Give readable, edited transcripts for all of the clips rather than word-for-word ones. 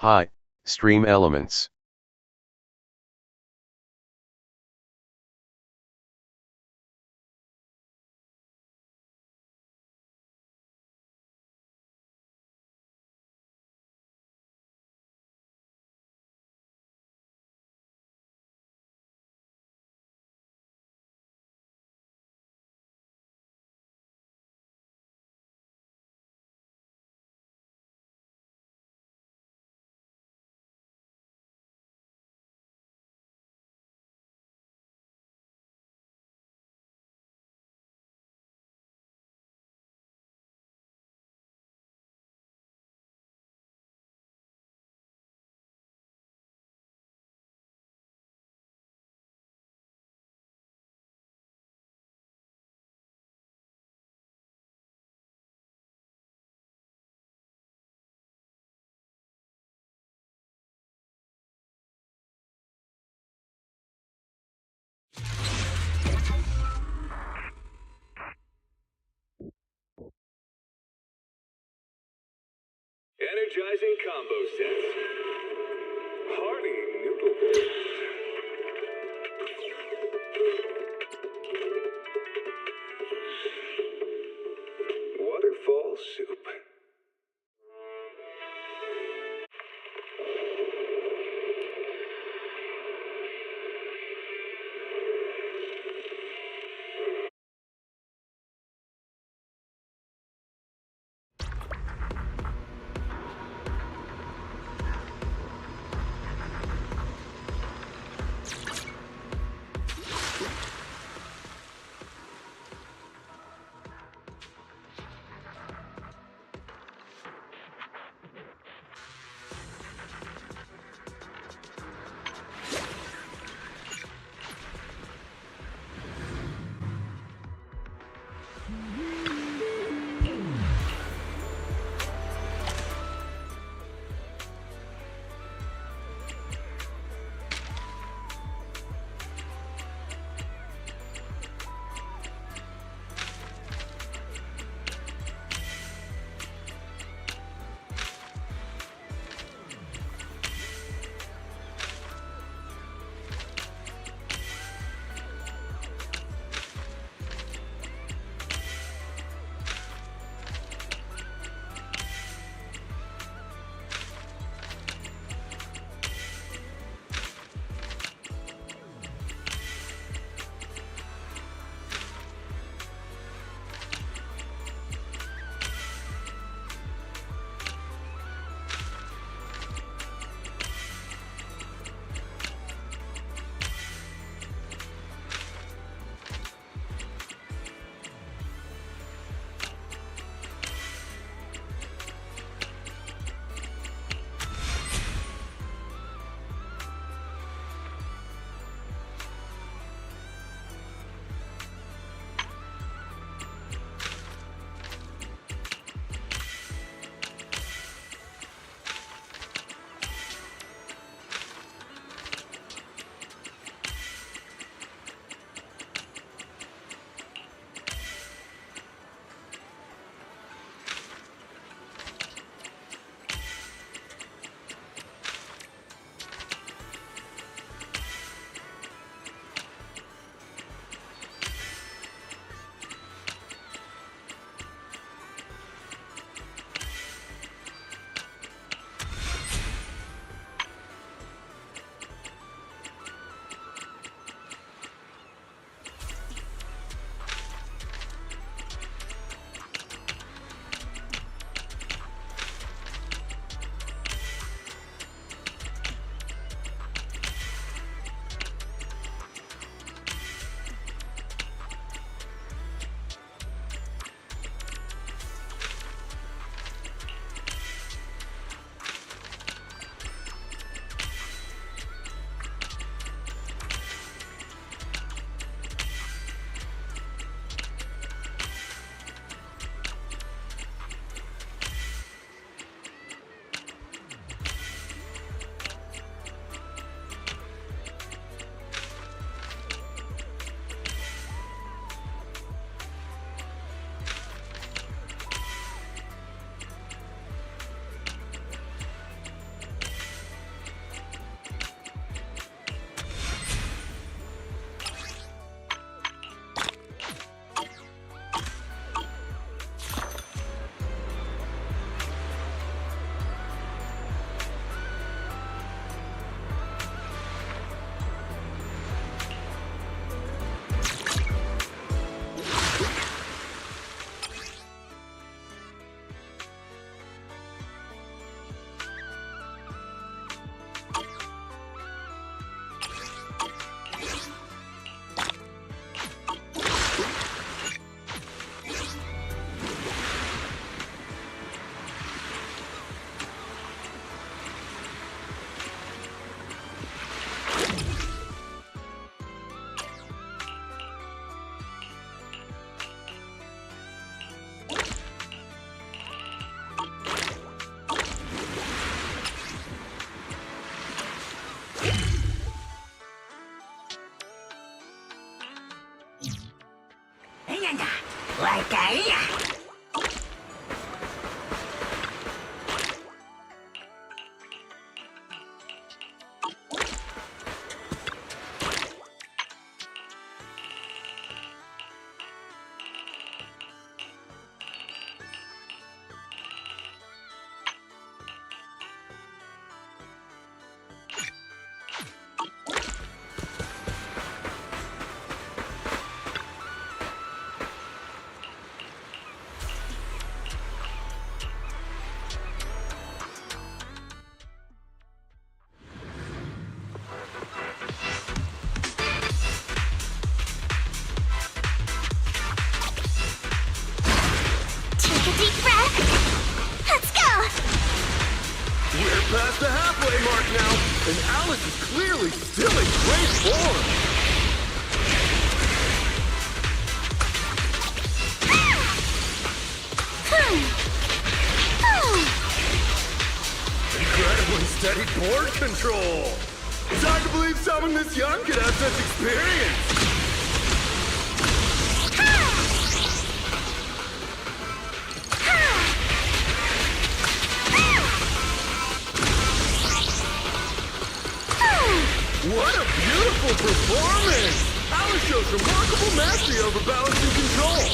Hi, stream elements. Energizing combo sets. Hearty noodle. Waterfall soup. Like a... We're past the halfway mark now, and Alice is clearly still in great form. Incredibly steady board control. It's hard to believe someone this young could have such experience. What a beautiful performance! Alice shows remarkable mastery over balance and control.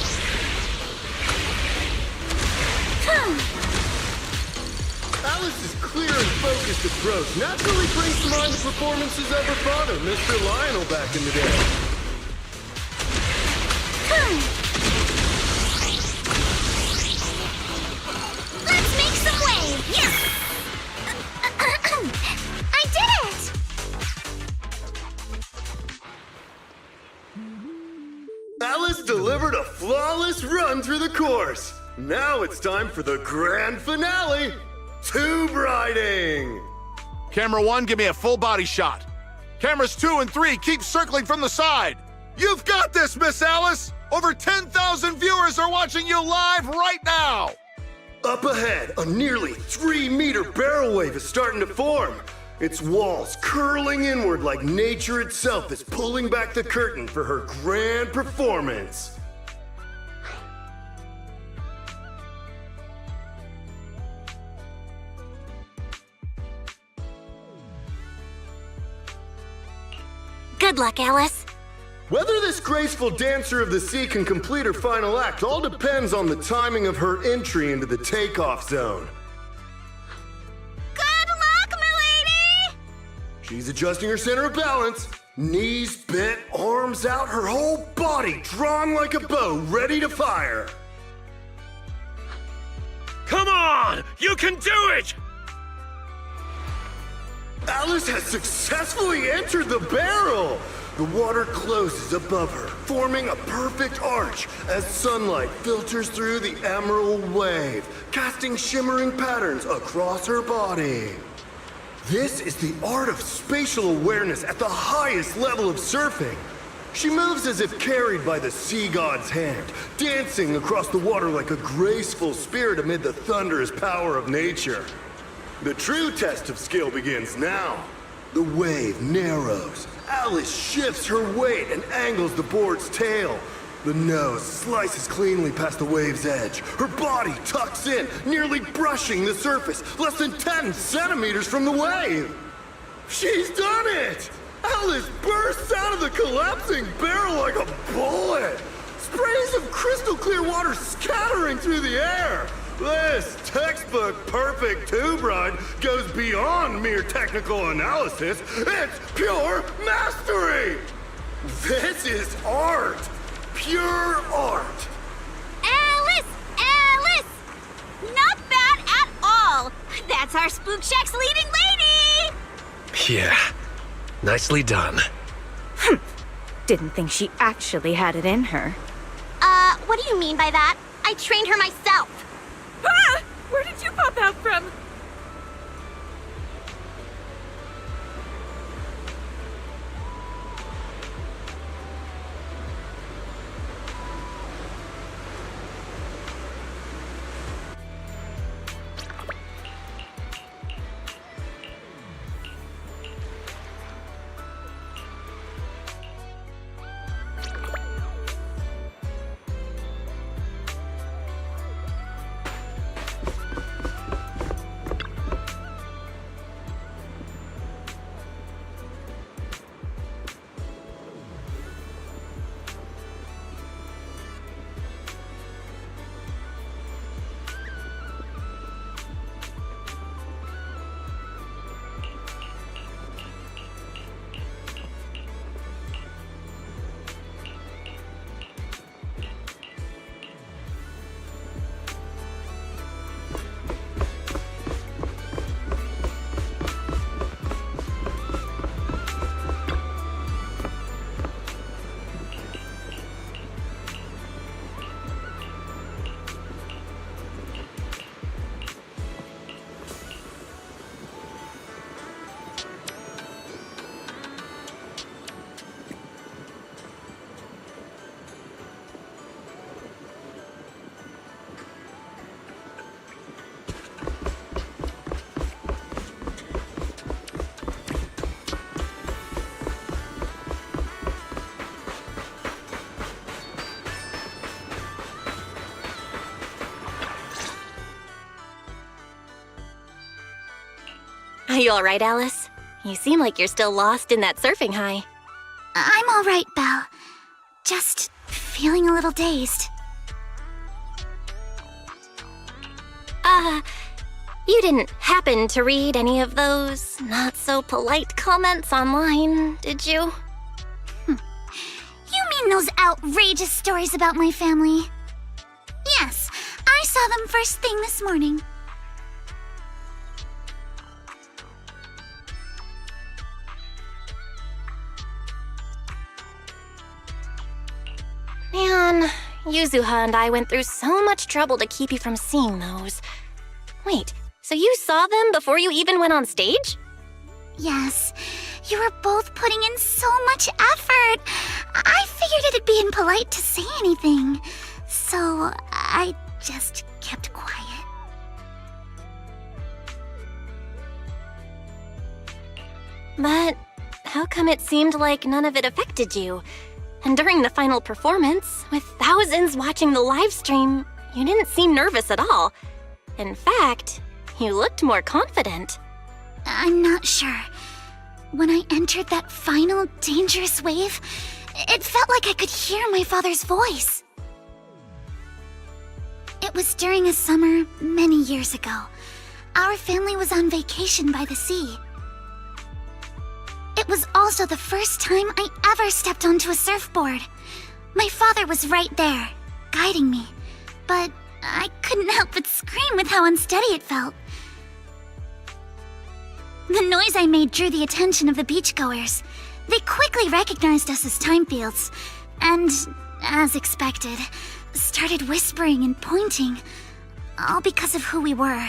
Alice's clear and focused approach naturally brings to mind the performances of her father, Mr. Lionel, back in the day. Let's make some waves! Yes! I did it! Alice delivered a flawless run through the course. Now it's time for the grand finale, tube riding. Camera 1, give me a full body shot. Cameras 2 and 3, keep circling from the side. You've got this, Miss Alice! Over 10,000 viewers are watching you live right now! Up ahead, a nearly 3-meter barrel wave is starting to form. Its walls curling inward like nature itself is pulling back the curtain for her grand performance. Good luck, Alice. Whether this graceful dancer of the sea can complete her final act all depends on the timing of her entry into the takeoff zone. Good luck, milady! She's adjusting her center of balance. Knees bent, arms out, her whole body drawn like a bow, ready to fire. Come on! You can do it! Alice has successfully entered the barrel! The water closes above her, forming a perfect arch as sunlight filters through the emerald wave, casting shimmering patterns across her body. This is the art of spatial awareness at the highest level of surfing. She moves as if carried by the sea god's hand, dancing across the water like a graceful spirit amid the thunderous power of nature. The true test of skill begins now. The wave narrows. Alice shifts her weight and angles the board's tail. The nose slices cleanly past the wave's edge. Her body tucks in, nearly brushing the surface, less than 10 centimeters from the wave. She's done it! Alice bursts out of the collapsing barrel like a bullet. Sprays of crystal clear water scattering through the air. This textbook perfect tube ride goes beyond mere technical analysis. It's pure mastery! This is art! Pure art! Alice! Alice! Not bad at all! That's our Spook Shack's leading lady! Yeah, nicely done. Didn't think she actually had it in her. What do you mean by that? I trained her myself. Ah! Where did you pop out from? you all right, Alice? You seem like you're still lost in that surfing high. I'm all right, Belle. Just feeling a little dazed. You didn't happen to read any of those not-so-polite comments online, did you? You mean those outrageous stories about my family? Yes, I saw them first thing this morning. Man, Yuzuha and I went through so much trouble to keep you from seeing those. Wait, so you saw them before you even went on stage? Yes, you were both putting in so much effort. I figured it'd be impolite to say anything, so I just kept quiet. But how come it seemed like none of it affected you? And during the final performance, with thousands watching the live stream, you didn't seem nervous at all. In fact, you looked more confident. I'm not sure. When I entered that final dangerous wave, it felt like I could hear my father's voice. It was during a summer many years ago. Our family was on vacation by the sea. It was also the first time I ever stepped onto a surfboard. My father was right there, guiding me, but I couldn't help but scream with how unsteady it felt. The noise I made drew the attention of the beachgoers. They quickly recognized us as Timefields, and, as expected, started whispering and pointing, all because of who we were.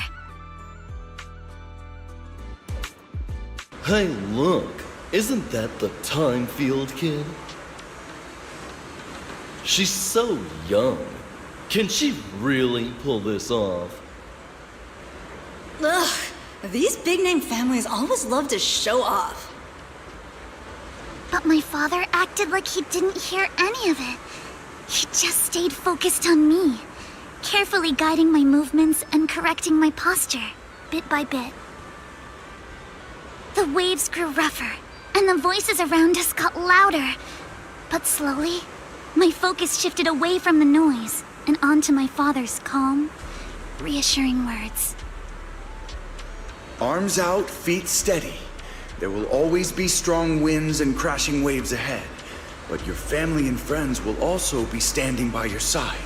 Hey, look! Isn't that the Timefield kid? She's so young. Can she really pull this off? Ugh, these big-name families always love to show off. But my father acted like he didn't hear any of it. He just stayed focused on me, carefully guiding my movements and correcting my posture, bit by bit. The waves grew rougher, and the voices around us got louder. But slowly, my focus shifted away from the noise and onto my father's calm, reassuring words. Arms out, feet steady. There will always be strong winds and crashing waves ahead, but your family and friends will also be standing by your side.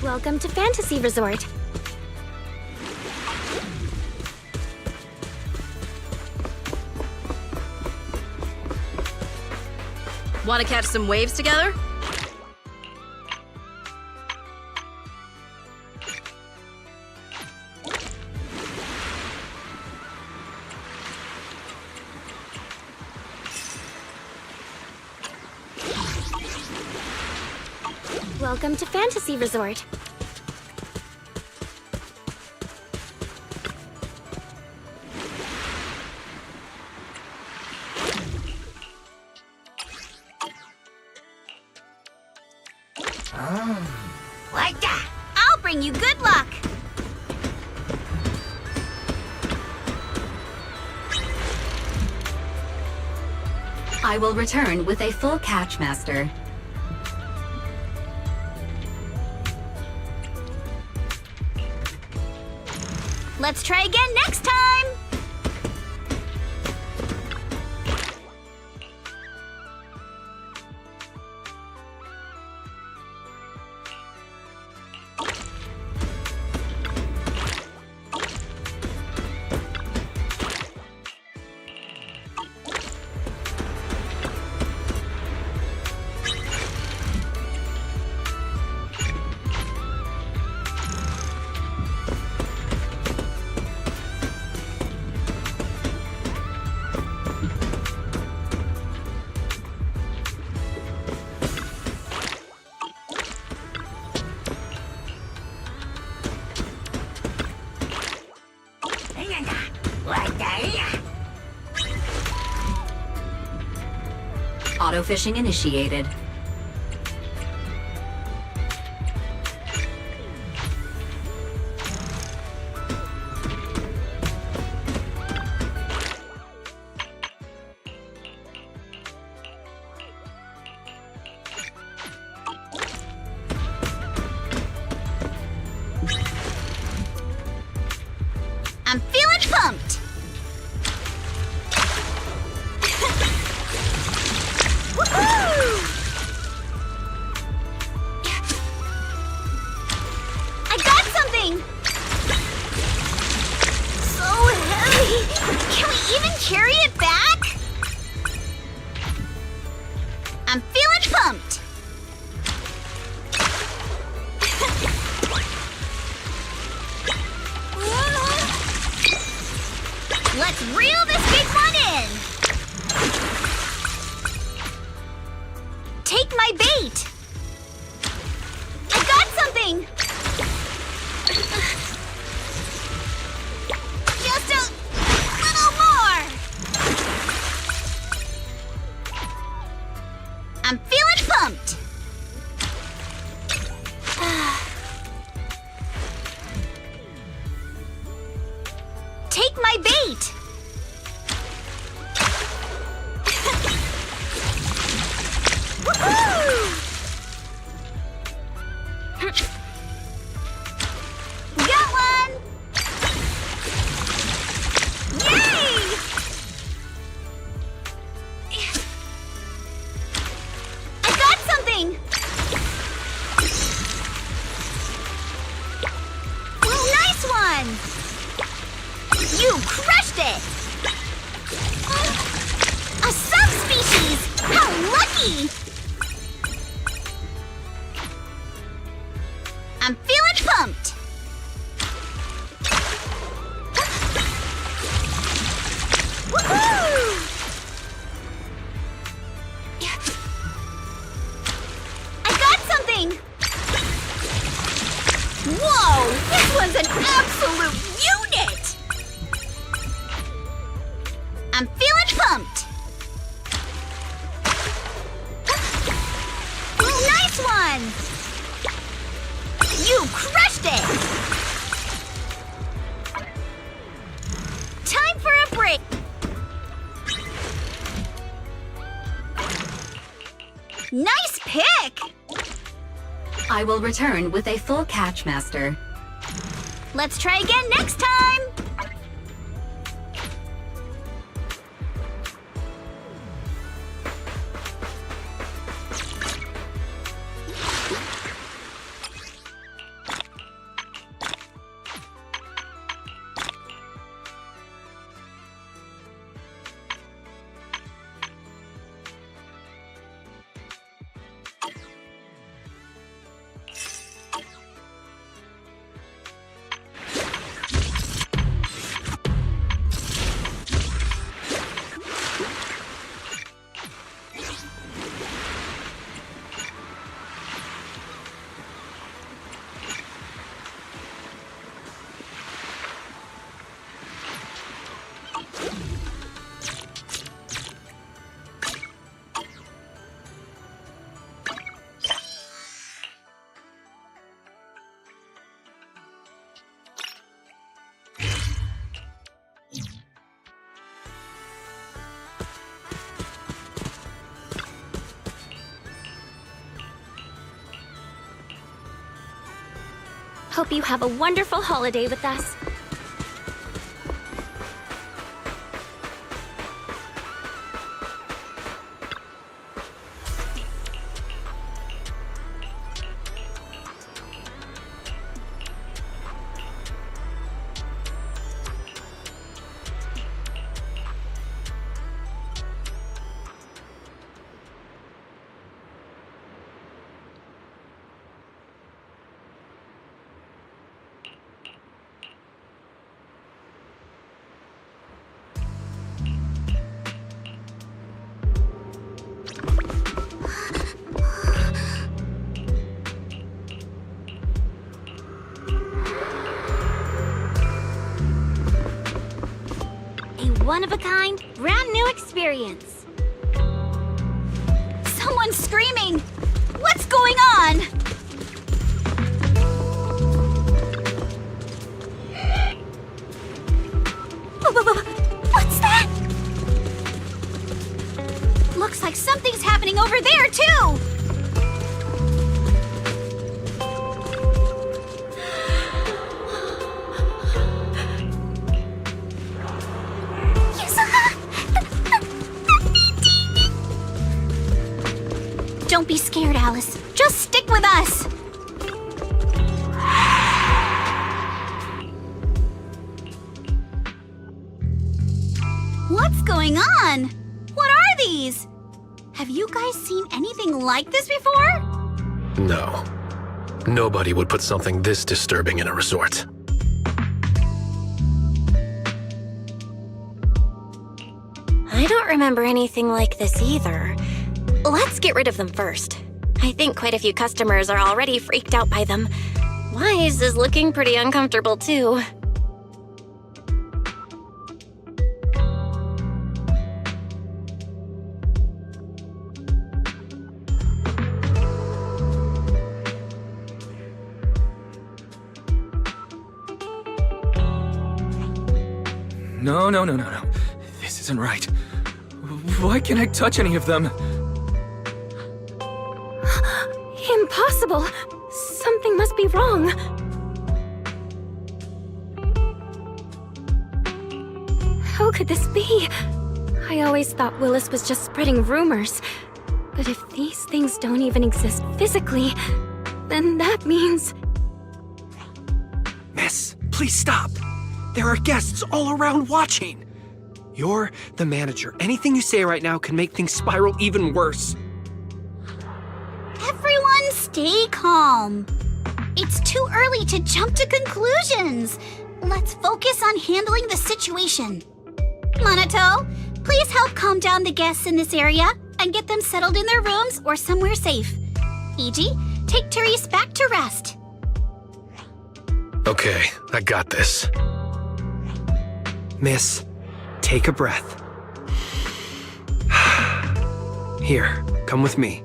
Welcome to Fantasy Resort. Want to catch some waves together? Welcome to Fantasy Resort. Like that! I'll bring you good luck! I will return with a full catch, Master. Let's try again next time! Auto-fishing initiated. I'm feeling pumped! Woohoo! I got something! So heavy! Can we even carry it back? I'm feeling pumped! Let's reel this big one in! Take my bait! I got something! Just a little more! I'm feeling pumped! Take my bait! Woohoo! Got one! Yay! I got something! Nice one! You crushed it! A subspecies! How lucky! I'm feeling pumped! Woohoo! I got something! Whoa! This one's an absolute unit! I'm feeling pumped! Nice one! You crushed it! Time for a break! Nice pick! I will return with a full catch, Master. Let's try again next time! Hope you have a wonderful holiday with us. One-of-a-kind, brand new experience. Someone's screaming! What's going on? What's that? Looks like something's happening over there, too! Don't be scared, Alice. Just stick with us. What's going on? What are these? Have you guys seen anything like this before? No. Nobody would put something this disturbing in a resort. I don't remember anything like this either. Let's get rid of them first. I think quite a few customers are already freaked out by them. Wise is looking pretty uncomfortable too. No. This isn't right. Why can't I touch any of them? Impossible! Something must be wrong. How could this be? I always thought Willis was just spreading rumors. But if these things don't even exist physically, then that means... Miss, please stop. There are guests all around watching. You're the manager. Anything you say right now can make things spiral even worse. Everyone stay calm. It's too early to jump to conclusions. Let's focus on handling the situation. Monato, please help calm down the guests in this area and get them settled in their rooms or somewhere safe. Iji, take Therese back to rest. Okay, I got this. Miss, take a breath. Here, come with me.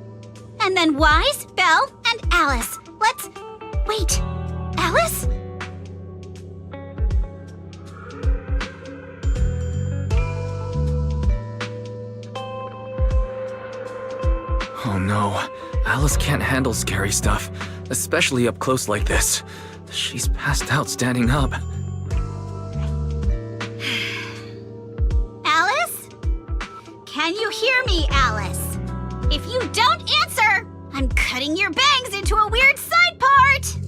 And then Wise, Belle, and Alice. Let's... Wait, Alice? Oh no, Alice can't handle scary stuff, especially up close like this. She's passed out standing up. Alice? Can you hear me, Alice? If you don't answer, I'm cutting your bangs into a weird side part!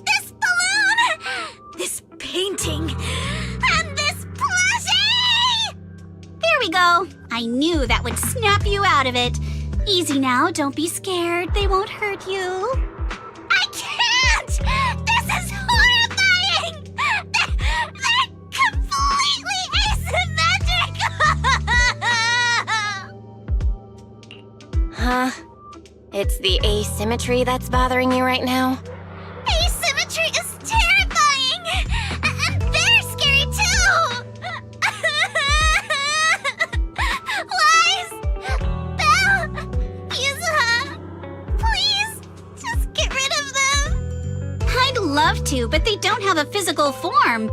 This balloon! This painting! And this plushie! There we go. I knew that would snap you out of it. Easy now, don't be scared. They won't hurt you. I can't! This is horrifying! They're completely asymmetric! Huh? It's the asymmetry that's bothering you right now? Asymmetry is terrifying! And they're scary too! Wise! Belle! Yuzuha! Please, just get rid of them! I'd love to, but they don't have a physical form.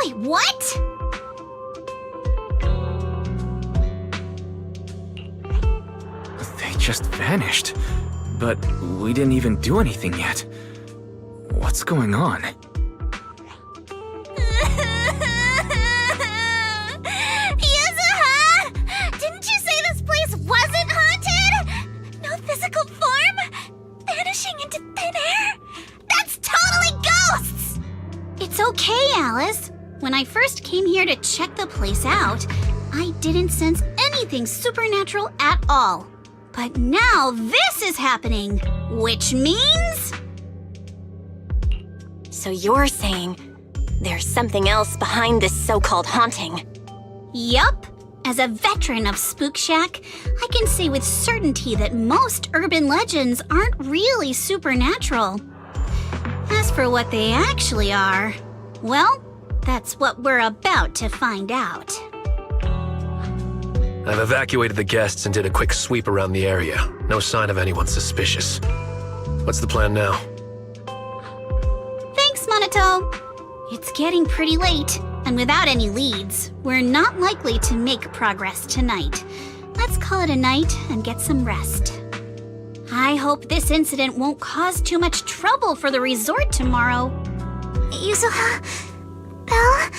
Wait, what? They just vanished. but we didn't even do anything yet. What's going on? Yuzuha! Didn't you say this place wasn't haunted? No physical form? Vanishing into thin air? That's totally ghosts! It's okay, Alice. When I first came here to check the place out, I didn't sense anything supernatural at all. But now this is happening, which means... So you're saying there's something else behind this so-called haunting? Yup. As a veteran of Spook Shack, I can say with certainty that most urban legends aren't really supernatural. As for what they actually are, well, that's what we're about to find out. I've evacuated the guests and did a quick sweep around the area. No sign of anyone suspicious. What's the plan now? Thanks, Monato. It's getting pretty late, and without any leads, we're not likely to make progress tonight. Let's call it a night and get some rest. I hope this incident won't cause too much trouble for the resort tomorrow. Yuzuha, Belle,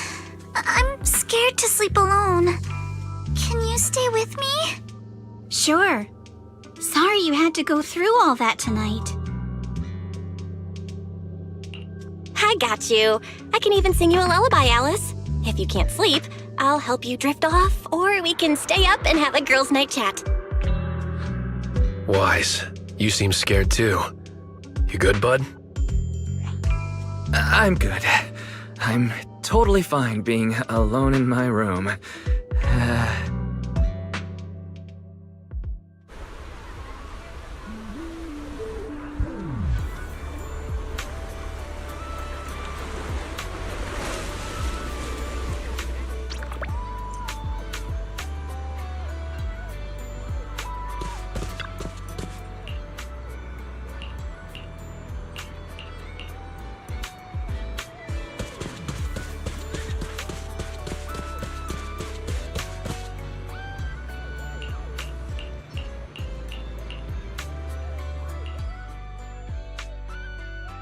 I'm scared to sleep alone. Can you stay with me? Sure. Sorry you had to go through all that tonight. I got you. I can even sing you a lullaby, Alice. If you can't sleep, I'll help you drift off, or we can stay up and have a girls' night chat. Wise, you seem scared too. You good, bud? I'm good. I'm totally fine being alone in my room.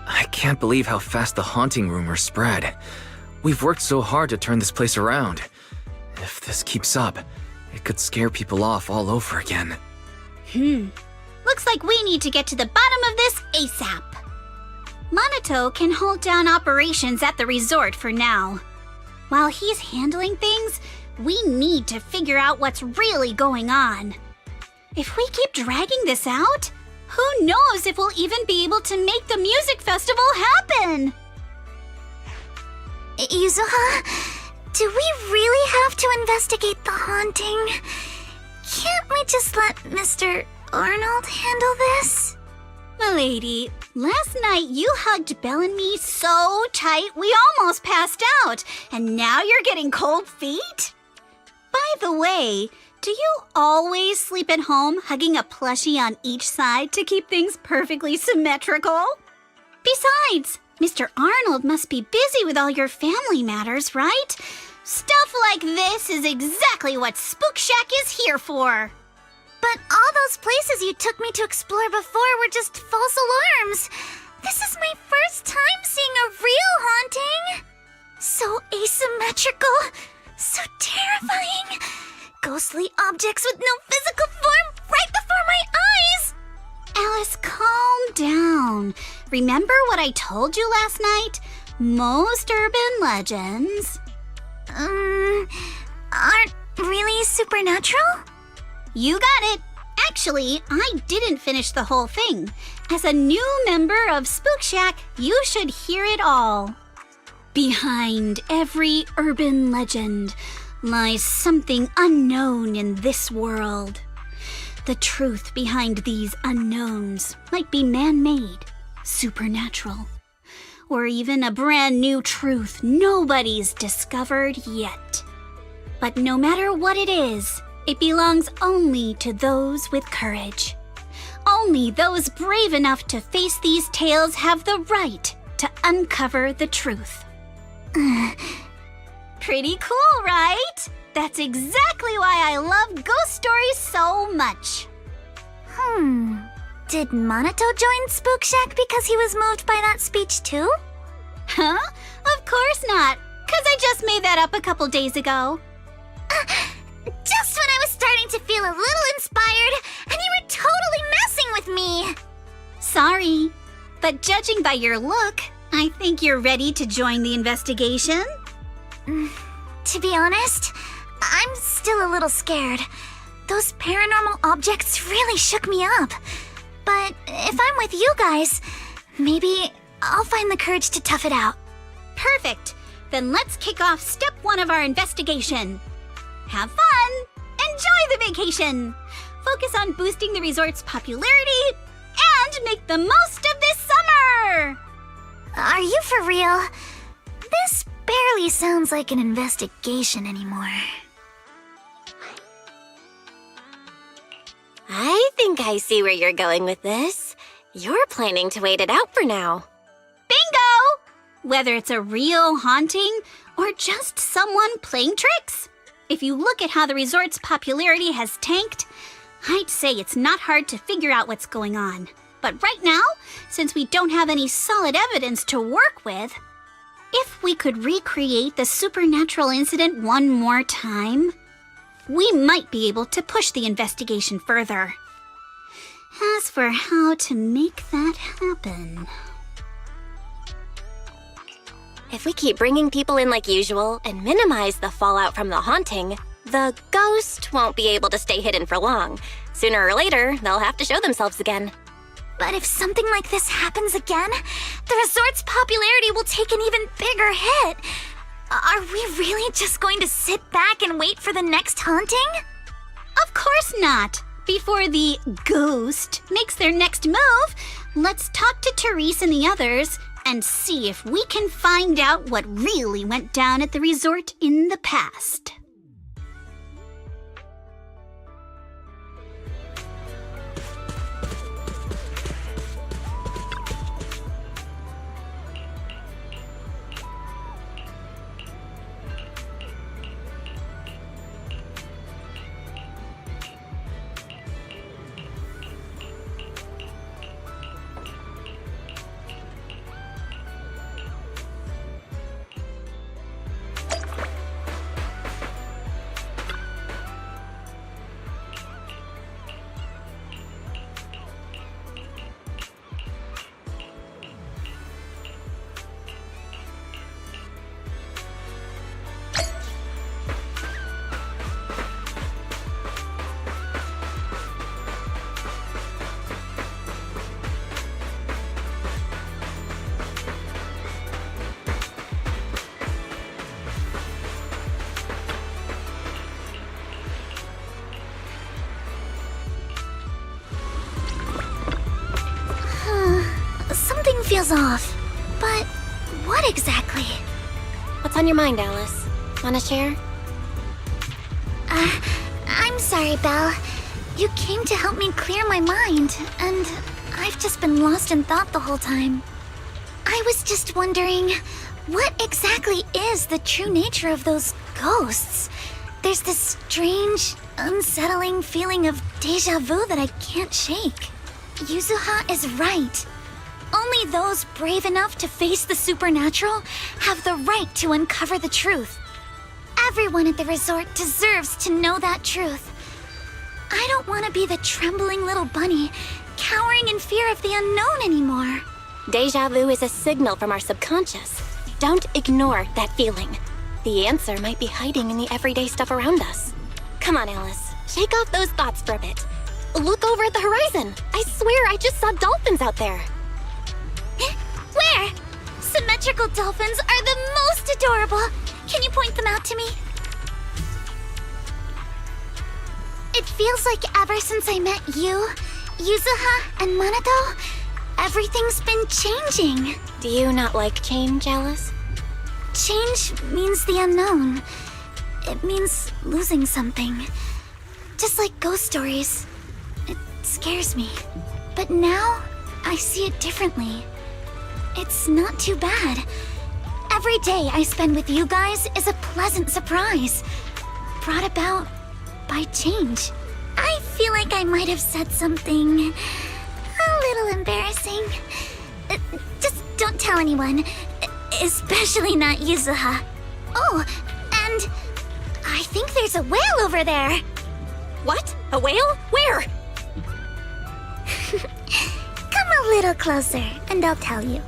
I can't believe how fast the haunting rumors spread. We've worked so hard to turn this place around. If this keeps up, it could scare people off all over again. Looks like we need to get to the bottom of this ASAP. Monato can hold down operations at the resort for now. While he's handling things, we need to figure out what's really going on. If we keep dragging this out, who knows if we'll even be able to make the music festival happen? Yuzuha, do we really have to investigate the haunting? Can't we just let Mr. Arnold handle this? Milady, last night you hugged Belle and me so tight we almost passed out, and now you're getting cold feet? By the way, do you always sleep at home hugging a plushie on each side to keep things perfectly symmetrical? Besides, Mr. Arnold must be busy with all your family matters, right? Stuff like this is exactly what Spook Shack is here for. But all those places you took me to explore before were just false alarms. This is my first time seeing a real haunting. So asymmetrical, so terrifying. Ghostly objects with no physical form right before my eyes! Alice, calm down. Remember what I told you last night? Most urban legends... aren't really supernatural? You got it. Actually, I didn't finish the whole thing. As a new member of Spook Shack, you should hear it all. Behind every urban legend lies something unknown in this world. The truth behind these unknowns might be man-made, supernatural, or even a brand new truth nobody's discovered yet. But no matter what it is, it belongs only to those with courage. Only those brave enough to face these tales have the right to uncover the truth. Pretty cool, right? That's exactly why I love ghost stories so much. Did Monato join Spook Shack because he was moved by that speech too? Huh? Of course not, 'cause I just made that up a couple days ago. Just when I was starting to feel a little inspired, and you were totally messing with me! Sorry, but judging by your look, I think you're ready to join the investigation. To be honest, I'm still a little scared. Those paranormal objects really shook me up. But if I'm with you guys, maybe I'll find the courage to tough it out. Perfect. Then let's kick off step 1 of our investigation. Have fun! Enjoy the vacation! Focus on boosting the resort's popularity and make the most of this summer! Are you for real? This barely sounds like an investigation anymore. I think I see where you're going with this. You're planning to wait it out for now. Bingo! Whether it's a real haunting or just someone playing tricks. If you look at how the resort's popularity has tanked, I'd say it's not hard to figure out what's going on. But right now, since we don't have any solid evidence to work with, if we could recreate the supernatural incident one more time, we might be able to push the investigation further. As for how to make that happen... If we keep bringing people in like usual and minimize the fallout from the haunting, the ghost won't be able to stay hidden for long. Sooner or later, they'll have to show themselves again. But if something like this happens again, the resort's popularity will take an even bigger hit. Are we really just going to sit back and wait for the next haunting? Of course not! Before the ghost makes their next move, let's talk to Therese and the others and see if we can find out what really went down at the resort in the past. Something feels off. But what exactly? What's on your mind, Alice? Wanna share? I'm sorry, Belle. You came to help me clear my mind, and I've just been lost in thought the whole time. I was just wondering, what exactly is the true nature of those ghosts? There's this strange, unsettling feeling of déjà vu that I can't shake. Yuzuha is right. Only those brave enough to face the supernatural have the right to uncover the truth. Everyone at the resort deserves to know that truth. I don't want to be the trembling little bunny, cowering in fear of the unknown anymore. Deja vu is a signal from our subconscious. Don't ignore that feeling. The answer might be hiding in the everyday stuff around us. Come on, Alice. Shake off those thoughts for a bit. Look over at the horizon. I swear I just saw dolphins out there. Where? Symmetrical dolphins are the most adorable. Can you point them out to me? It feels like ever since I met you, Yuzuha, and Monato, everything's been changing. Do you not like change, Alice? Change means the unknown. It means losing something. Just like ghost stories. It scares me. But now, I see it differently. It's not too bad. Every day I spend with you guys is a pleasant surprise, brought about by change. I feel like I might have said something tell anyone, especially not Yuzuha. Oh, and I think there's a whale over there. What? A whale? Where? Come a little closer, and I'll tell you.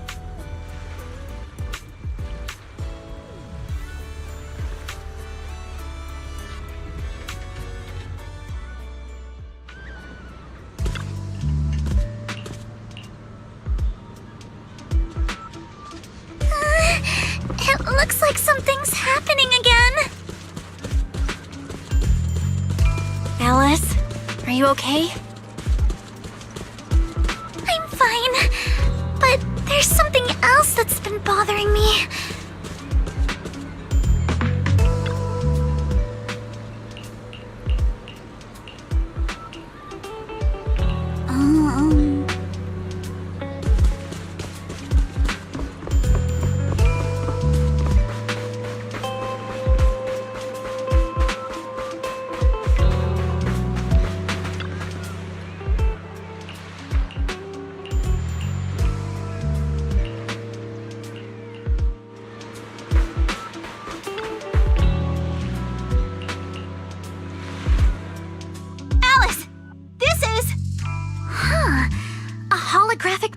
It looks like something's happening again. Alice, are you okay? I'm fine, but there's something else that's been bothering me.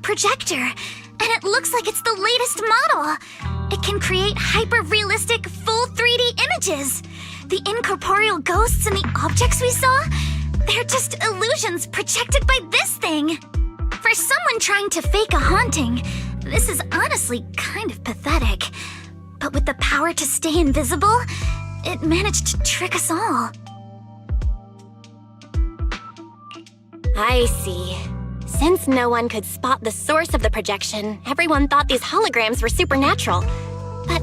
Projector, and it looks like it's the latest model. It can create hyper-realistic, full 3D images. The incorporeal ghosts and the objects we saw, they're just illusions projected by this thing. For someone trying to fake a haunting, this is honestly kind of pathetic. But with the power to stay invisible, it managed to trick us all. I see. Since no one could spot the source of the projection, everyone thought these holograms were supernatural. But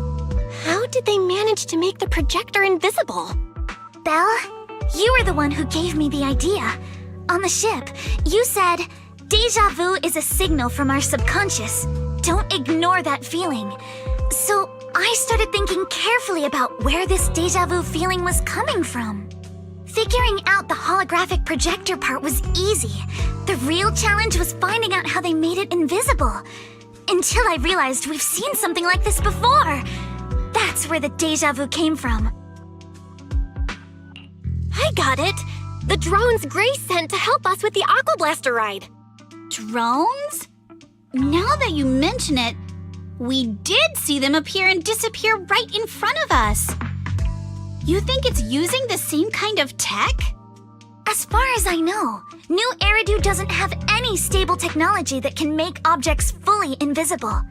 how did they manage to make the projector invisible? Belle, you were the one who gave me the idea. On the ship, you said, "Deja vu is a signal from our subconscious. Don't ignore that feeling." So I started thinking carefully about where this deja vu feeling was coming from. Figuring out the holographic projector part was easy. The real challenge was finding out how they made it invisible. Until I realized we've seen something like this before. That's where the deja vu came from. I got it! The drones Grace sent to help us with the Aqua Blaster ride. Drones? Now that you mention it, we did see them appear and disappear right in front of us. You think it's using the same kind of tech? As far as I know, New Eridu doesn't have any stable technology that can make objects fully invisible.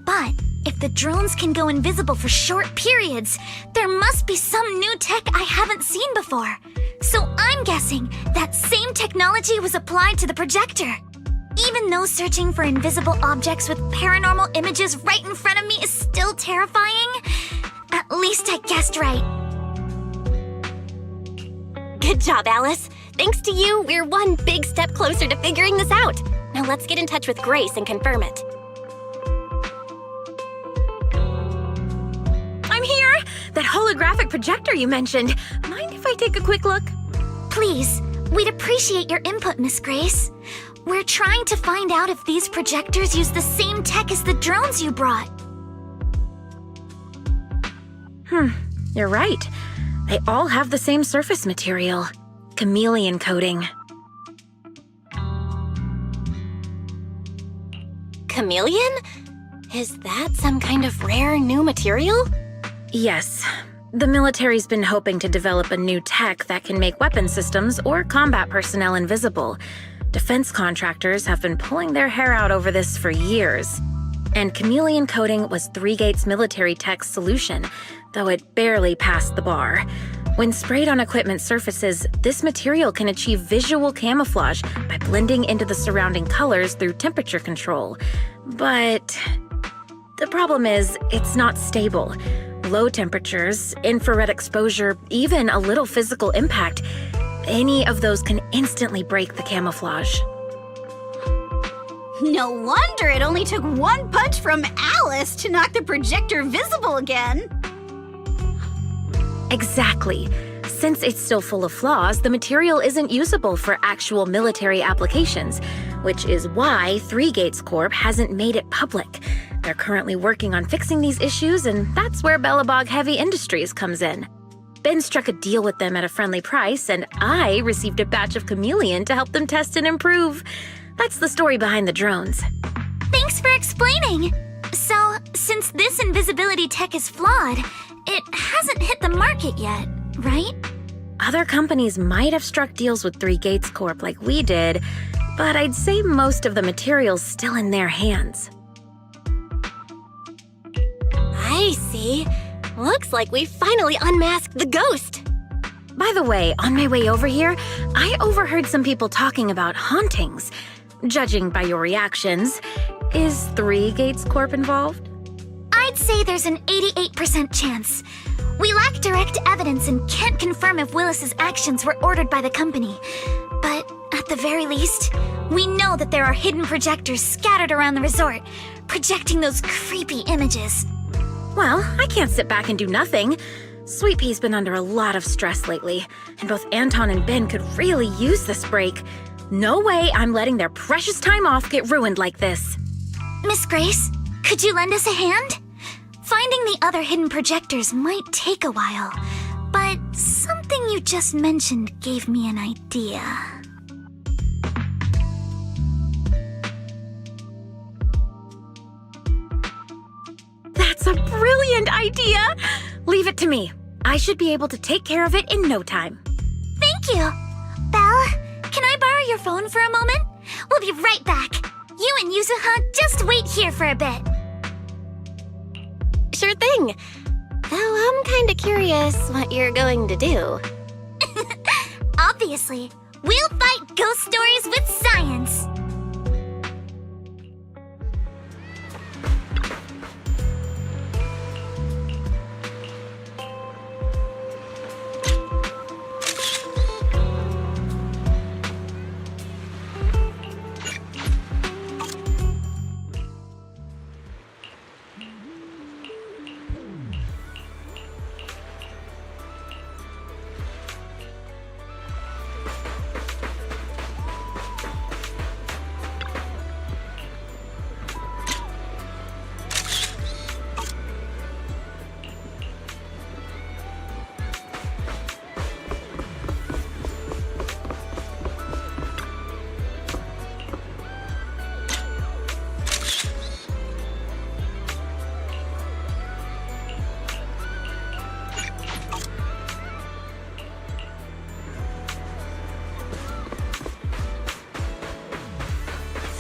But if the drones can go invisible for short periods, there must be some new tech I haven't seen before. So I'm guessing that same technology was applied to the projector. Even though searching for invisible objects with paranormal images right in front of me is still terrifying, at least I guessed right. Good job, Alice. Thanks to you, we're one big step closer to figuring this out. Now let's get in touch with Grace and confirm it. I'm here! That holographic projector you mentioned. Mind if I take a quick look? Please, we'd appreciate your input, Miss Grace. We're trying to find out if these projectors use the same tech as the drones you brought. You're right. They all have the same surface material. Chameleon coating. Chameleon? Is that some kind of rare new material? Yes. The military's been hoping to develop a new tech that can make weapon systems or combat personnel invisible. Defense contractors have been pulling their hair out over this for years. And chameleon coating was Three Gates military tech's solution, though it barely passed the bar. When sprayed on equipment surfaces, this material can achieve visual camouflage by blending into the surrounding colors through temperature control. But the problem is, it's not stable. Low temperatures, infrared exposure, even a little physical impact, any of those can instantly break the camouflage. No wonder it only took one punch from Alice to knock the projector visible again. Exactly. Since it's still full of flaws, the material isn't usable for actual military applications, which is why Three Gates Corp hasn't made it public. They're They're currently working on fixing these issues, and that's where Bellabog Heavy Industries comes in. Ben struck a deal with them at a friendly price, and I received a batch of chameleon to help them test and improve. That's the story behind the drones. Thanks for explaining. So, since this invisibility tech is flawed, it hasn't hit the market yet, right? Other companies might have struck deals with Three Gates Corp like we did, but I'd say most of the material's still in their hands. I see. Looks like we finally unmasked the ghost. By the way, on my way over here, I overheard some people talking about hauntings. Judging by your reactions, is Three Gates Corp involved? I'd say there's an 88% chance. We lack direct evidence and can't confirm if Willis's actions were ordered by the company. But at the very least, we know that there are hidden projectors scattered around the resort, projecting those creepy images. Well, I can't sit back and do nothing. Sweet Pea's been under a lot of stress lately, and both Anton and Ben could really use this break. No way I'm letting their precious time off get ruined like this. Miss Grace, could you lend us a hand? Finding the other hidden projectors might take a while, but something you just mentioned gave me an idea. That's a brilliant idea! Leave it to me. I should be able to take care of it in no time. Thank you. Belle, can I borrow your phone for a moment? We'll be right back. You and Yuzuha just wait here for a bit. Sure thing. Though I'm kinda curious what you're going to do. Obviously, we'll fight ghost stories with science.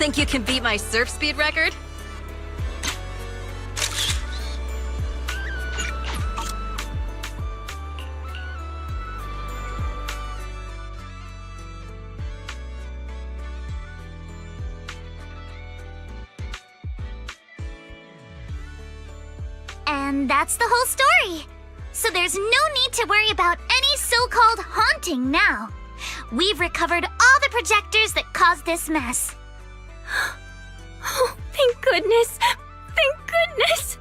Think you can beat my surf speed record? And that's the whole story. So there's no need to worry about any so-called haunting now. We've recovered all the projectors that caused this mess. Oh, thank goodness! Thank goodness!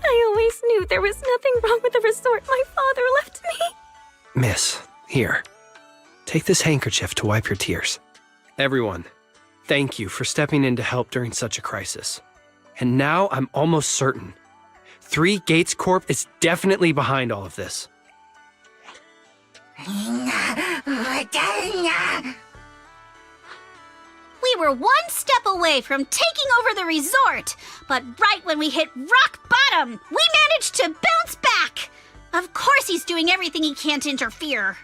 I always knew there was nothing wrong with the resort my father left me. Miss, here. Take this handkerchief to wipe your tears. Everyone, thank you for stepping in to help during such a crisis. And now I'm almost certain. Three Gates Corp is definitely behind all of this. We were one step away from taking over the resort, but right when we hit rock bottom, we managed to bounce back. Of course he's doing everything he can to interfere.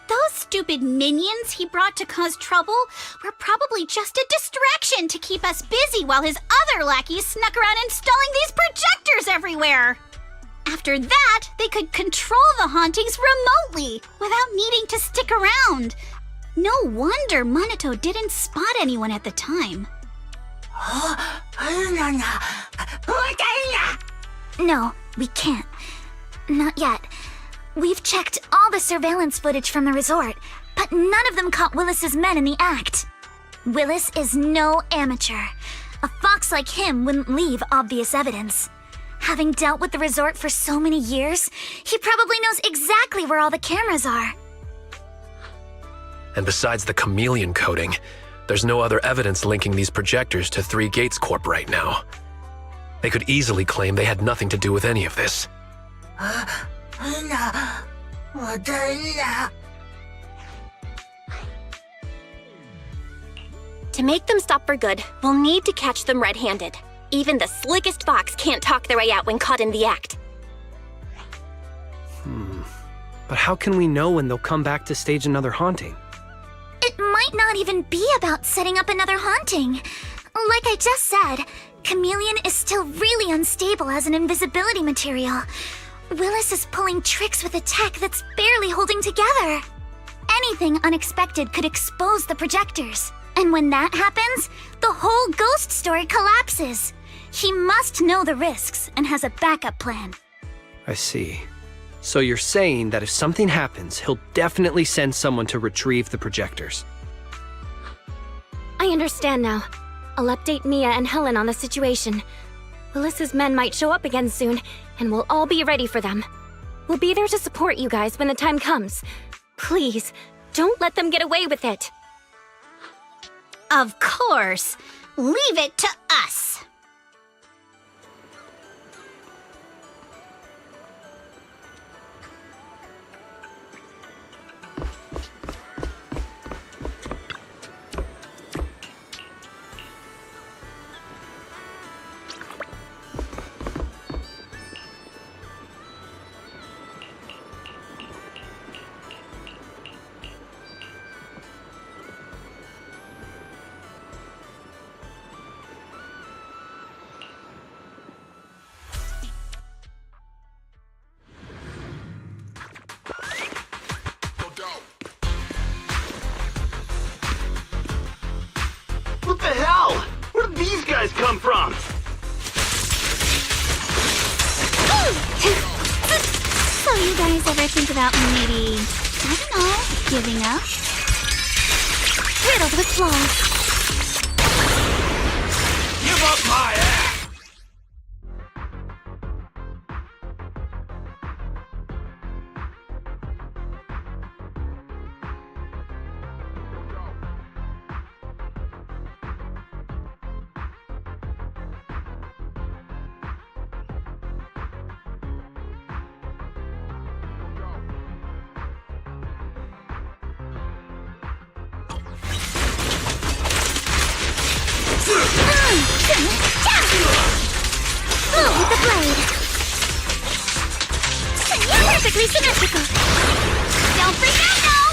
Those stupid minions he brought to cause trouble were probably just a distraction to keep us busy while his other lackeys snuck around installing these projectors everywhere. After that, they could control the hauntings remotely without needing to stick around. No wonder Minato didn't spot anyone at the time. No, we can't. Not yet. We've checked all the surveillance footage from the resort, but none of them caught Willis's men in the act. Willis is no amateur. A fox like him wouldn't leave obvious evidence. Having dealt with the resort for so many years, he probably knows exactly where all the cameras are. And besides the chameleon coating, there's no other evidence linking these projectors to Three Gates Corp right now. They could easily claim they had nothing to do with any of this. To make them stop for good, we'll need to catch them red-handed. Even the slickest fox can't talk their way out when caught in the act. But how can we know when they'll come back to stage another haunting? It might not even be about setting up another haunting. Like I just said, Chameleon is still really unstable as an invisibility material. Willis is pulling tricks with a tech that's barely holding together. Anything unexpected could expose the projectors. And when that happens, the whole ghost story collapses. He must know the risks and has a backup plan. I see. So you're saying that if something happens, he'll definitely send someone to retrieve the projectors. I understand now. I'll update Mia and Helen on the situation. Willis's men might show up again soon, and we'll all be ready for them. We'll be there to support you guys when the time comes. Please, don't let them get away with it. Of course. Leave it to us. What the hell? Where did these guys come from? So you guys ever think about maybe, I don't know, giving up? Riddled with flaws. Give up my ass! With the blade. Perfectly symmetrical. Don't freak out now!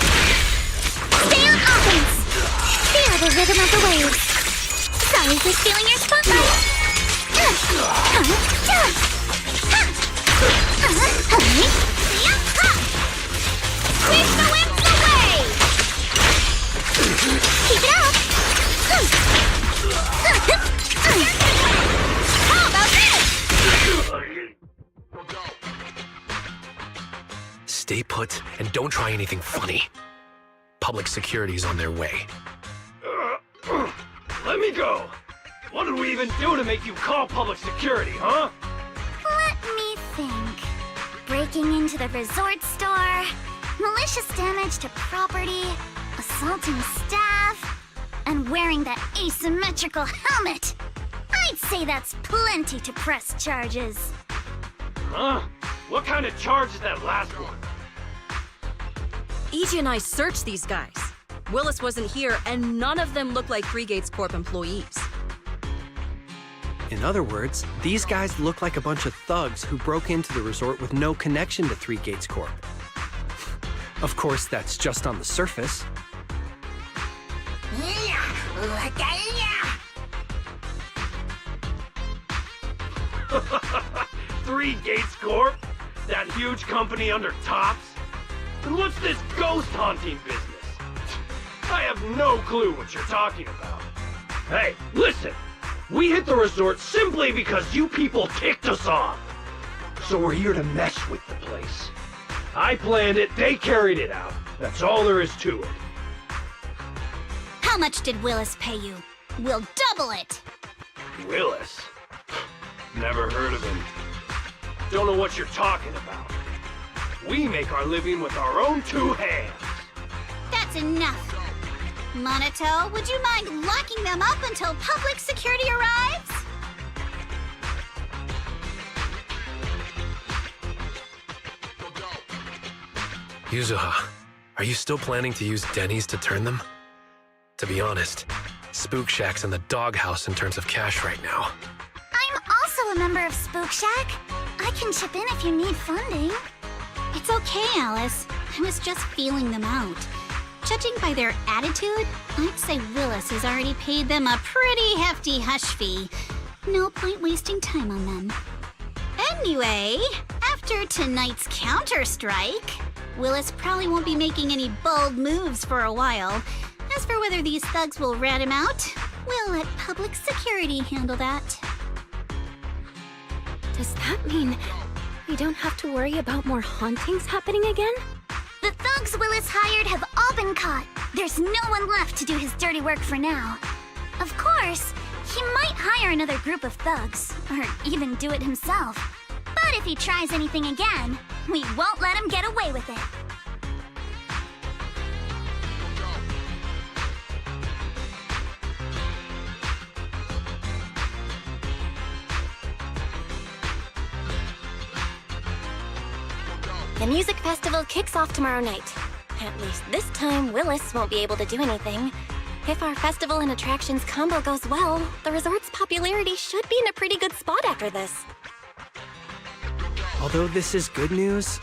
Stay on offense. Feel the rhythm of the waves. Sorry for stealing your spotlight. Sweep the winds away! Keep it up. How about this? Stay put and don't try anything funny. Public security's on their way. Let me go! What did we even do to make you call public security, huh? Let me think. Breaking into the resort store, malicious damage to property, assaulting staff, and wearing that asymmetrical helmet. I'd say that's plenty to press charges. Huh? What kind of charge is that last one? EJ and I searched these guys. Willis wasn't here, and none of them look like Three Gates Corp employees. In other words, these guys look like a bunch of thugs who broke into the resort with no connection to Three Gates Corp. Of course, that's just on the surface. Three Gates Corp? That huge company under Tops? And what's this ghost haunting business? I have no clue what you're talking about. Hey, listen! We hit the resort simply because you people ticked us off. So we're here to mess with the place. I planned it, they carried it out. That's all there is to it. How much did Willis pay you? We'll double it! Willis? Never heard of him. Don't know what you're talking about. We make our living with our own two hands. That's enough. Monato, would you mind locking them up until public security arrives? Yuzuha, are you still planning to use Denny's to turn them? To be honest, Spook Shack's in the doghouse in terms of cash right now. I'm also a member of Spook Shack. I can chip in if you need funding. It's okay, Alice. I was just feeling them out. Judging by their attitude, I'd say Willis has already paid them a pretty hefty hush fee. No point wasting time on them. Anyway, after tonight's counter-strike, Willis probably won't be making any bold moves for a while. As for whether these thugs will rat him out, we'll let public security handle that. Does that mean we don't have to worry about more hauntings happening again? The thugs Willis hired have all been caught. There's no one left to do his dirty work for now. Of course, he might hire another group of thugs, or even do it himself. But if he tries anything again, we won't let him get away with it. The music festival kicks off tomorrow night. At least this time, Willis won't be able to do anything. If our festival and attractions combo goes well, the resort's popularity should be in a pretty good spot after this. Although this is good news,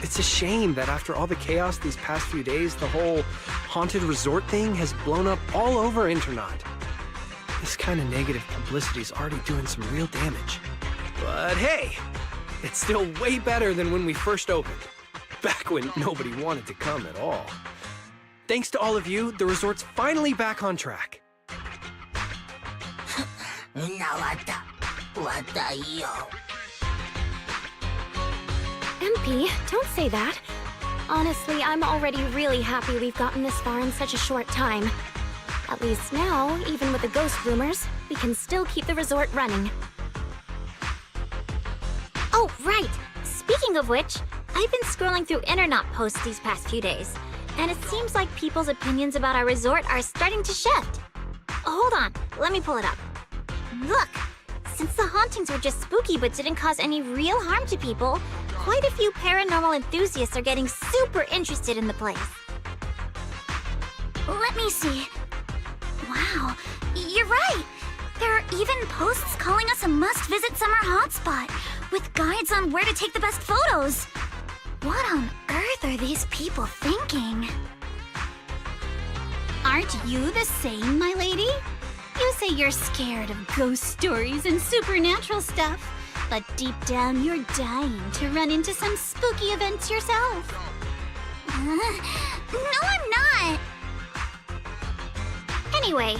it's a shame that after all the chaos these past few days, the whole haunted resort thing has blown up all over Internaut. This kind of negative publicity is already doing some real damage. But hey, it's still way better than when we first opened, back when nobody wanted to come at all. Thanks to all of you, the resort's finally back on track. MP, don't say that. Honestly, I'm already really happy we've gotten this far in such a short time. At least now, even with the ghost rumors, we can still keep the resort running. Oh, right! Speaking of which, I've been scrolling through Internaut posts these past few days, and it seems like people's opinions about our resort are starting to shift. Hold on, let me pull it up. Look! Since the hauntings were just spooky but didn't cause any real harm to people, quite a few paranormal enthusiasts are getting super interested in the place. Let me see. Wow, you're right! There are even posts calling us a must-visit summer hotspot, with guides on where to take the best photos. What on earth are these people thinking? Aren't you the same, my lady? You say you're scared of ghost stories and supernatural stuff, but deep down you're dying to run into some spooky events yourself. No, I'm not! Anyway,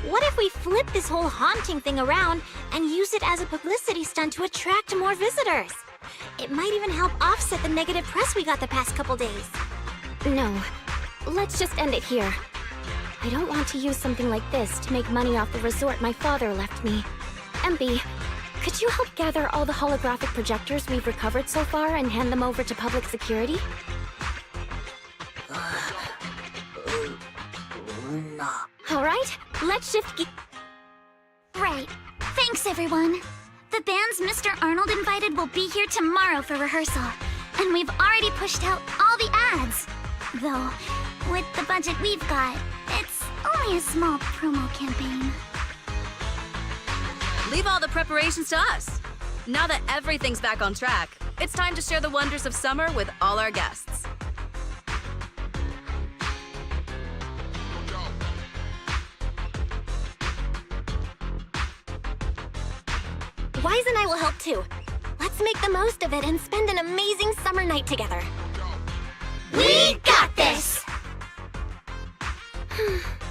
what if we flip this whole haunting thing around and use it as a publicity stunt to attract more visitors? It might even help offset the negative press we got the past couple days. No, let's just end it here. I don't want to use something like this to make money off the resort my father left me. MP, could you help gather all the holographic projectors we've recovered so far and hand them over to public security? All right, let's shift Right. Thanks, everyone. The bands Mr. Arnold invited will be here tomorrow for rehearsal, and we've already pushed out all the ads. Though, with the budget we've got, it's only a small promo campaign. Leave all the preparations to us. Now that everything's back on track, it's time to share the wonders of summer with all our guests. Wise and I will help too. Let's make the most of it and spend an amazing summer night together. We got this!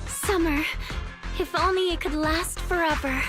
Summer. If only it could last forever.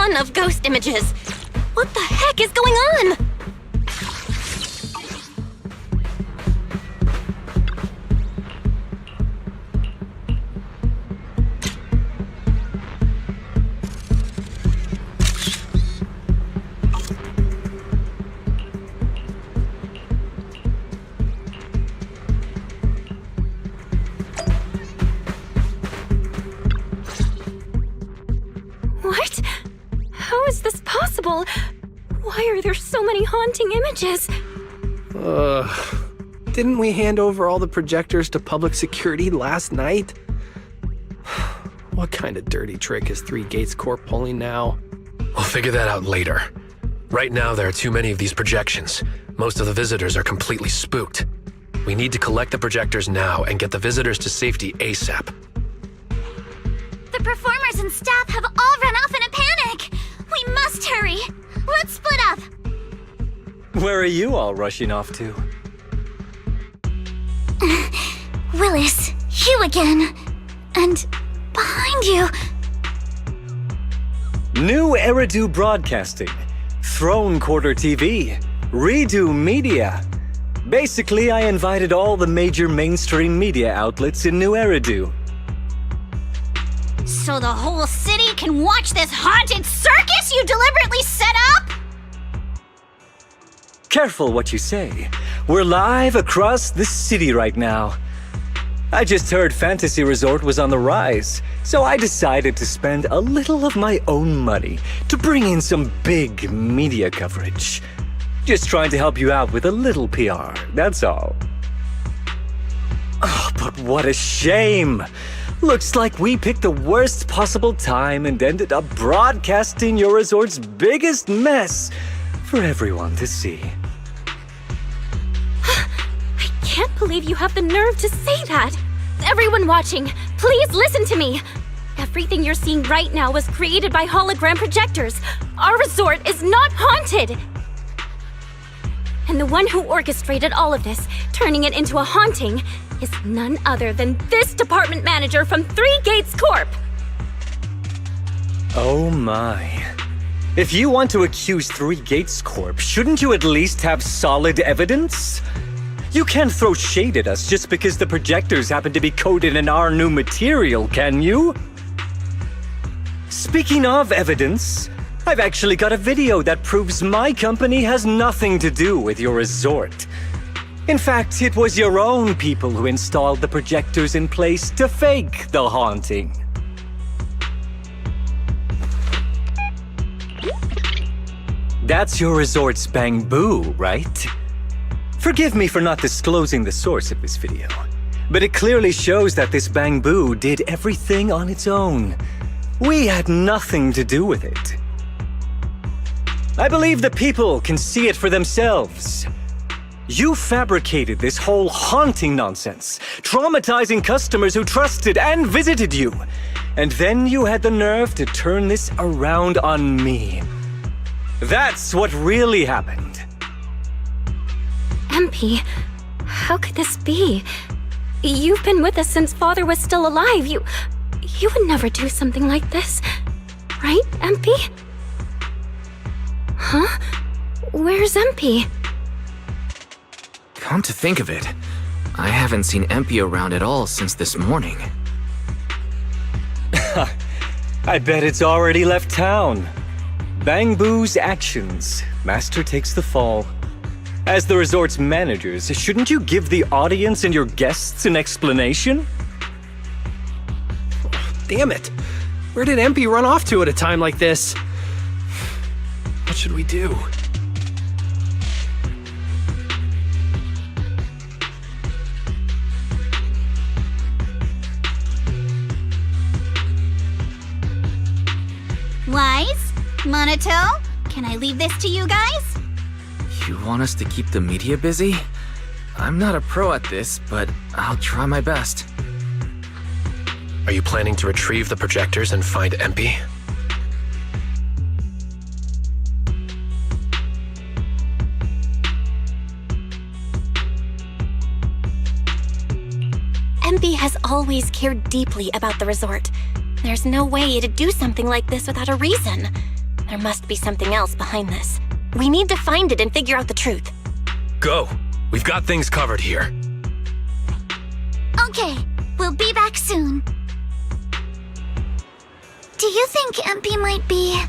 ton of ghost images. What the heck is going on? What? How is this possible? Why are there so many haunting images? Didn't we hand over all the projectors to public security last night? What kind of dirty trick is Three Gates Corp pulling now? We'll figure that out later. Right now, there are too many of these projections. Most of the visitors are completely spooked. We need to collect the projectors now and get the visitors to safety ASAP. The performers and staff have all run off in a panic. We must hurry. Let's split up. Where are you all rushing off to? Willis, you again. And behind you. New Eridu Broadcasting, Throne Quarter TV, Redo Media. Basically, I invited all the major mainstream media outlets in New Eridu. So the whole city can watch this haunted circus you deliberately set up? Careful what you say. We're live across the city right now. I just heard Fantasy Resort was on the rise, so I decided to spend a little of my own money to bring in some big media coverage. Just trying to help you out with a little PR, that's all. Oh, but what a shame! Looks like we picked the worst possible time and ended up broadcasting your resort's biggest mess for everyone to see. I can't believe you have the nerve to say that. Everyone watching, please listen to me. Everything you're seeing right now was created by hologram projectors. Our resort is not haunted. And the one who orchestrated all of this, turning it into a haunting, is none other than this department manager from Three Gates Corp. Oh my. If you want to accuse Three Gates Corp, shouldn't you at least have solid evidence? You can't throw shade at us just because the projectors happen to be coated in our new material, can you? Speaking of evidence, I've actually got a video that proves my company has nothing to do with your resort. In fact, it was your own people who installed the projectors in place to fake the haunting. That's your resort's Bang-Boo, right? Forgive me for not disclosing the source of this video, but it clearly shows that this Bang-Boo did everything on its own. We had nothing to do with it. I believe the people can see it for themselves. You fabricated this whole haunting nonsense, traumatizing customers who trusted and visited you. And then you had the nerve to turn this around on me. That's what really happened. MP, how could this be? You've been with us since Father was still alive. You would never do something like this. Right, MP? Huh? Where's MP? Come to think of it, I haven't seen MP around at all since this morning. I bet it's already left town. Bang-Boo's actions. Master takes the fall. As the resort's managers, shouldn't you give the audience and your guests an explanation? Damn it! Where did MP run off to at a time like this? What should we do? Wise? Monato? Can I leave this to you guys? You want us to keep the media busy? I'm not a pro at this, but I'll try my best. Are you planning to retrieve the projectors and find MP? MP has always cared deeply about the resort. There's no way to do something like this without a reason. There must be something else behind this. We need to find it and figure out the truth. Go! We've got things covered here. Okay, we'll be back soon. Do you think MP might be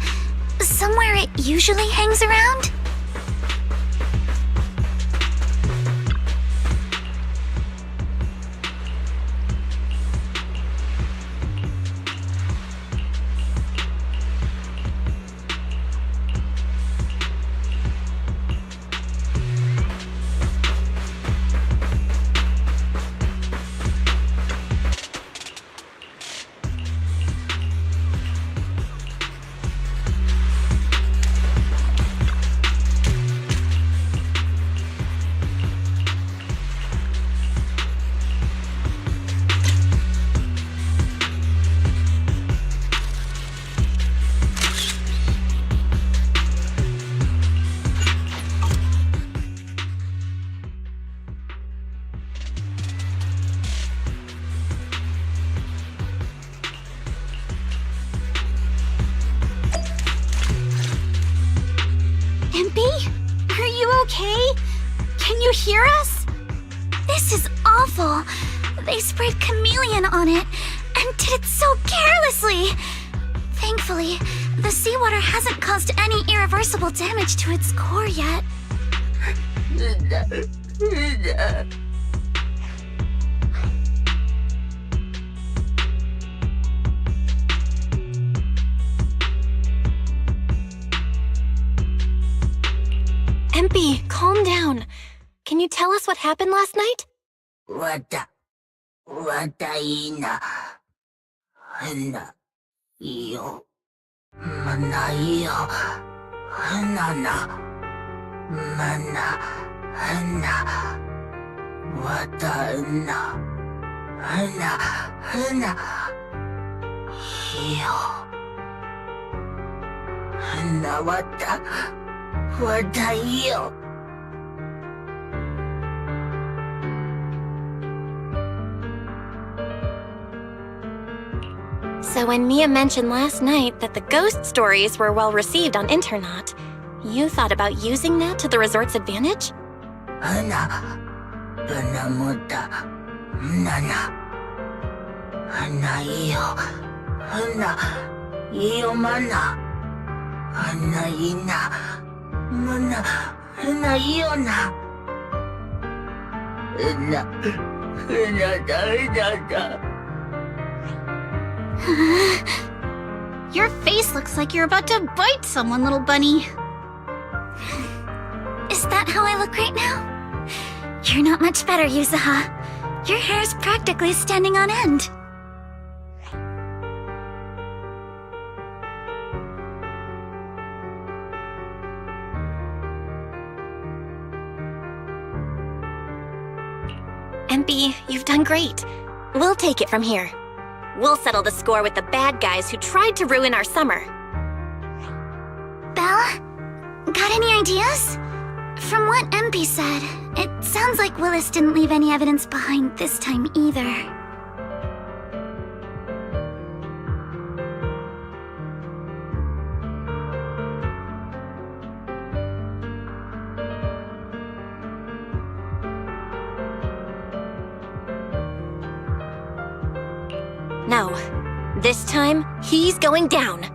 somewhere it usually hangs around? MP? Are you okay? Can you hear us? This is awful. They sprayed chameleon on it and did it so carelessly. Thankfully, the seawater hasn't caused any irreversible damage to its core yet. MP, calm down. Can you tell us what happened last night? So when Mia mentioned last night that the ghost stories were well received on Internaut, you thought about using that to the resort's advantage? Your face looks like you're about to bite someone, little bunny. Is that how I look right now? You're not much better, Yuzuha. Your hair's practically standing on end. MP, you've done great. We'll take it from here. We'll settle the score with the bad guys who tried to ruin our summer. Belle? Got any ideas? From what MP said, it sounds like Willis didn't leave any evidence behind this time either. No. This time, he's going down.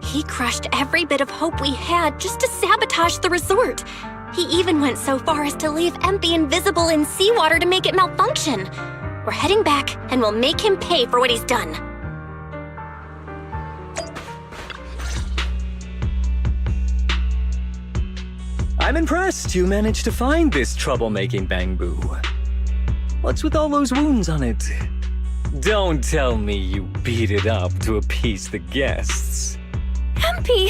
He crushed every bit of hope we had just to sabotage the resort. He even went so far as to leave MP invisible in seawater to make it malfunction. We're heading back, and we'll make him pay for what he's done. I'm impressed you managed to find this troublemaking Bangbu. What's with all those wounds on it? Don't tell me you beat it up to appease the guests. MP!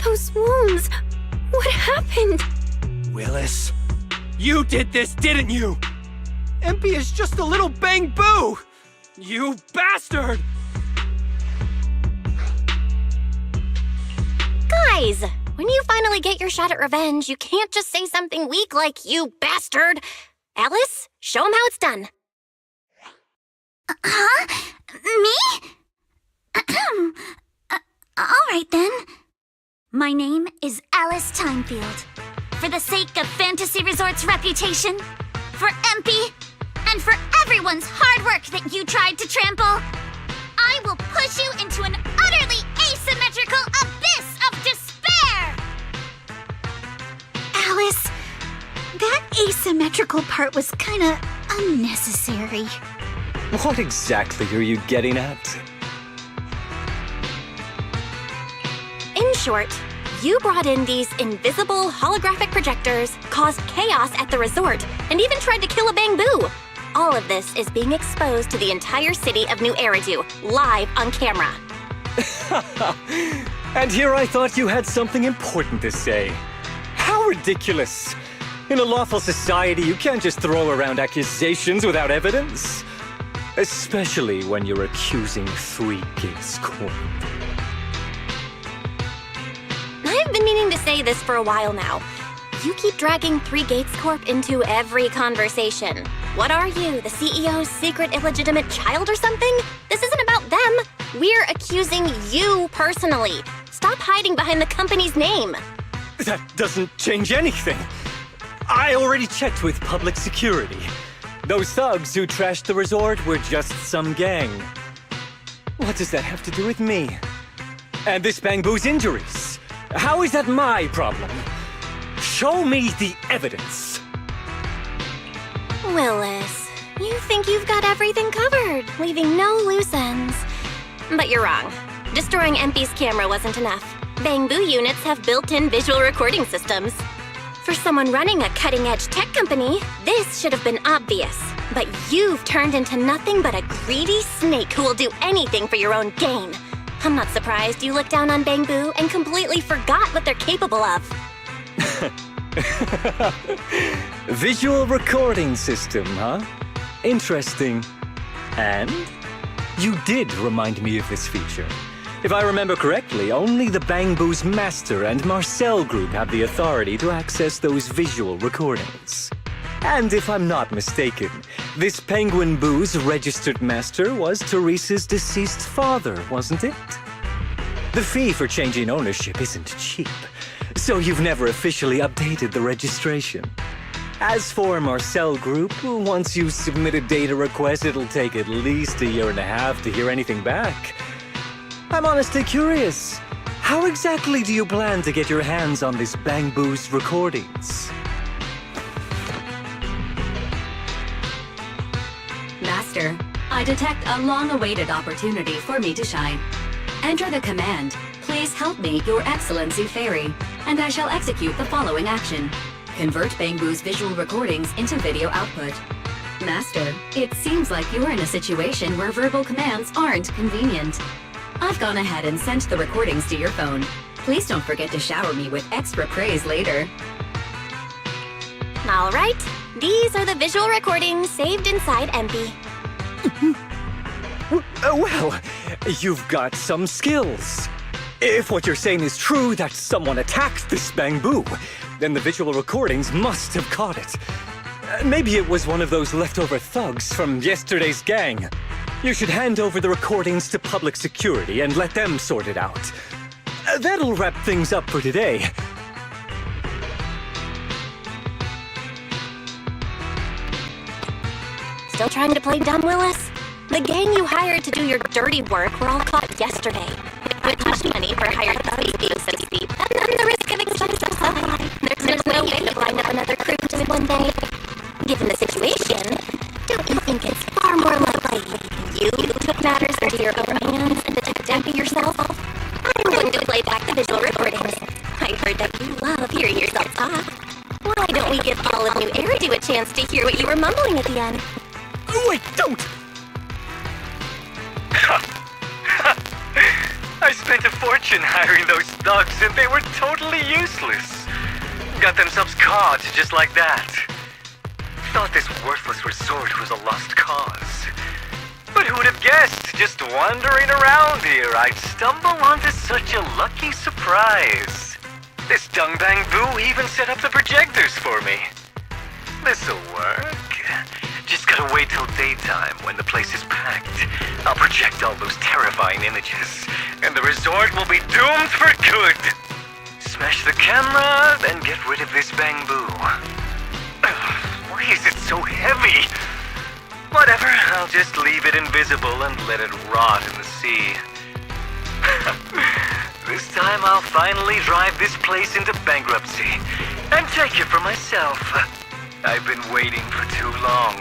Those wounds! What happened? Willis, you did this, didn't you? MP is just a little Bangbu! You bastard! Guys, when you finally get your shot at revenge, you can't just say something weak like, "You bastard!" Alice, show him how it's done. Huh? Me? All right then. My name is Alice Timefield. For the sake of Fantasy Resort's reputation, for MP, and for everyone's hard work that you tried to trample, I will push you into an utterly asymmetrical abyss of despair! Alice, that asymmetrical part was kinda unnecessary. What exactly are you getting at? In short, you brought in these invisible holographic projectors, caused chaos at the resort, and even tried to kill a bamboo. All of this is being exposed to the entire city of New Eridu, live on camera. And here I thought you had something important to say. How ridiculous! In a lawful society, you can't just throw around accusations without evidence. Especially when you're accusing 3 Gates Corp. I've been meaning to say this for a while now. You keep dragging 3 Gates Corp into every conversation. What are you, the CEO's secret illegitimate child or something? This isn't about them. We're accusing you personally. Stop hiding behind the company's name. That doesn't change anything. I already checked with public security. Those thugs who trashed the resort were just some gang. What does that have to do with me? And this Bangbu's injuries? How is that my problem? Show me the evidence. Willis, you think you've got everything covered, leaving no loose ends. But you're wrong. Destroying MP's camera wasn't enough. Bangbu units have built-in visual recording systems. For someone running a cutting-edge tech company, this should have been obvious. But you've turned into nothing but a greedy snake who will do anything for your own gain. I'm not surprised you looked down on Bangbu and completely forgot what they're capable of. Visual recording system, huh? Interesting. And? You did remind me of this feature. If I remember correctly, only the Bangbu's master and Marcel group have the authority to access those visual recordings. And if I'm not mistaken, this Penguin Boo's registered master was Teresa's deceased father, wasn't it? The fee for changing ownership isn't cheap, so you've never officially updated the registration. As for Marcel Group, once you submit a data request, it'll take at least 1.5 years to hear anything back. I'm honestly curious. How exactly do you plan to get your hands on this Bangbu's recordings? Master, I detect a long-awaited opportunity for me to shine. Enter the command, "Please help me, Your Excellency Fairy," and I shall execute the following action. Convert Bangbu's visual recordings into video output. Master, it seems like you're in a situation where verbal commands aren't convenient. I've gone ahead and sent the recordings to your phone. Please don't forget to shower me with extra praise later. All right, these are the visual recordings saved inside MP. Well, you've got some skills. If what you're saying is true, that someone attacked this Bangbu, then the visual recordings must have caught it. Maybe it was one of those leftover thugs from yesterday's gang. You should hand over the recordings to public security and let them sort it out. That'll wrap things up for today. Still trying to play dumb, Willis? The gang you hired to do your dirty work were all caught yesterday. With hush money for hired thugs being so steep, and then the risk of exposure so high. There's no way to line up another crew to one day. Given the situation, don't you think it's far more likely you took matters into your own hands and detected MP yourself? I'm going to play back the visual recordings. I heard that you love hearing yourself talk. Why don't we give all of New Eridu a chance to hear what you were mumbling at the end? Wait, don't! I spent a fortune hiring those thugs and they were totally useless. Got themselves caught just like that. Thought this worthless resort was a lost cause. But who would have guessed, just wandering around here, I'd stumble onto such a lucky surprise. This Dung Bangbu even set up the projectors for me. This'll work. Just gotta wait till daytime when the place is packed. I'll project all those terrifying images, and the resort will be doomed for good. Smash the camera, then get rid of this bamboo. Why is it so heavy? Whatever, I'll just leave it invisible and let it rot in the sea. This time I'll finally drive this place into bankruptcy and take it for myself. I've been waiting for too long.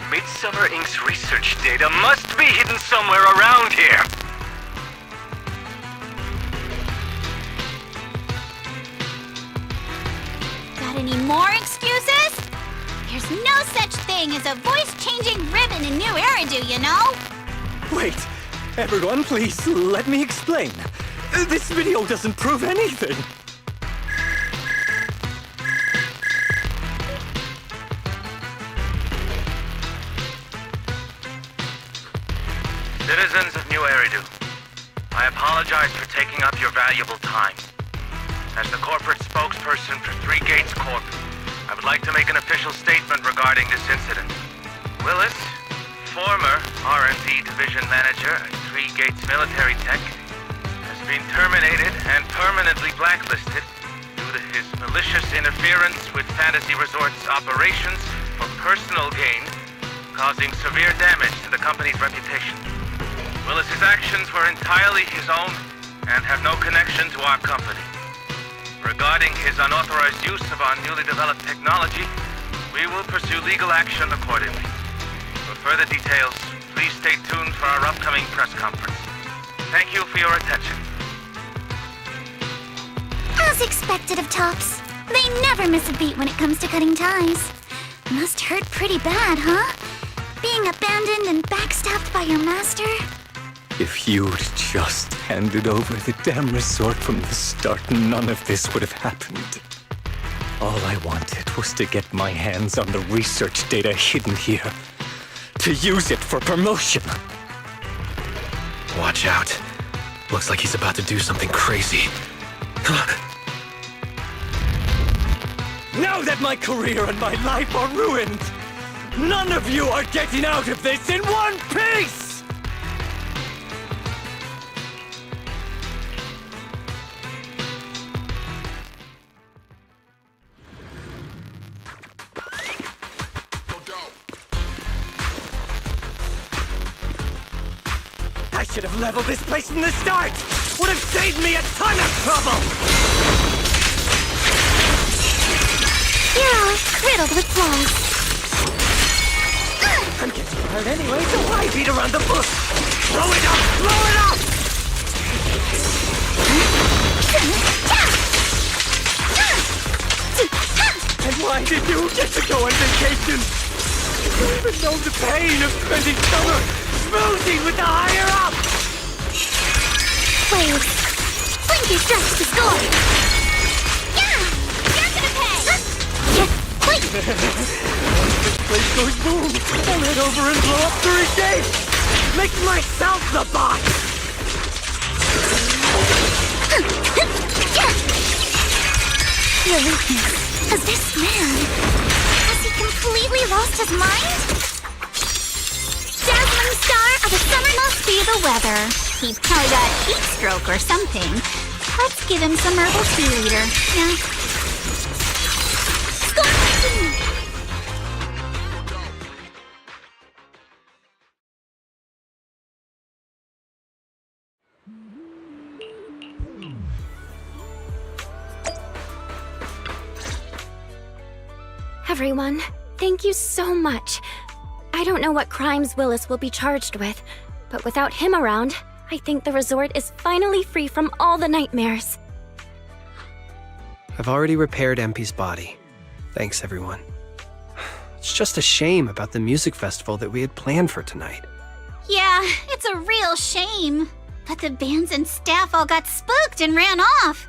Midsummer Inc.'s research data must be hidden somewhere around here. Got any more excuses? There's no such thing as a voice-changing ribbon in New Eridu, you know? Wait! Everyone, please, let me explain. This video doesn't prove anything. Citizens of New Eridu, I apologize for taking up your valuable time. As the corporate spokesperson for Three Gates Corp., I would like to make an official statement regarding this incident. Willis, former R&D division manager at Three Gates Military Tech, has been terminated and permanently blacklisted due to his malicious interference with Fantasy Resort's operations for personal gain, causing severe damage to the company's reputation. Willis's actions were entirely his own and have no connection to our company. Regarding his unauthorized use of our newly developed technology, we will pursue legal action accordingly. For further details, please stay tuned for our upcoming press conference. Thank you for your attention. As expected of Tops, they never miss a beat when it comes to cutting ties. Must hurt pretty bad, huh? Being abandoned and backstabbed by your master? If you'd just handed over the damn resort from the start, none of this would have happened. All I wanted was to get my hands on the research data hidden here. To use it for promotion. Watch out. Looks like he's about to do something crazy. Now that my career and my life are ruined, none of you are getting out of this in one piece! I should have leveled this place from the start! Would have saved me a ton of trouble! You're all riddled with flaws. I'm getting hurt anyway, so why beat around the bush? Blow it up! Blow it up! And why did you get to go on vacation? You even know the pain of spending summer schmoozing with the higher-up! Waves. Blinky stretch the score. Yeah! You're gonna pay! Wait! Once this place goes boom, I'll head over and blow up 3 gates! Make myself the boss! Your weakness. As this man, has he completely lost his mind? Dazzling star of the summer must be the weather. He probably got heat stroke or something. Let's give him some herbal tea leader. Yeah. Everyone, thank you so much. I don't know what crimes Willis will be charged with, but without him around, I think the resort is finally free from all the nightmares. I've already repaired MP's body. Thanks, everyone. It's just a shame about the music festival that we had planned for tonight. Yeah, it's a real shame. But the bands and staff all got spooked and ran off.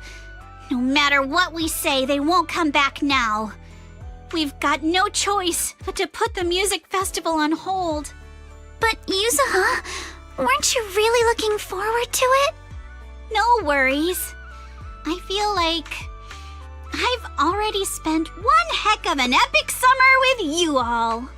No matter what we say, they won't come back now. We've got no choice but to put the music festival on hold. But Yuzuha, weren't you really looking forward to it? No worries. I feel like I've already spent one heck of an epic summer with you all.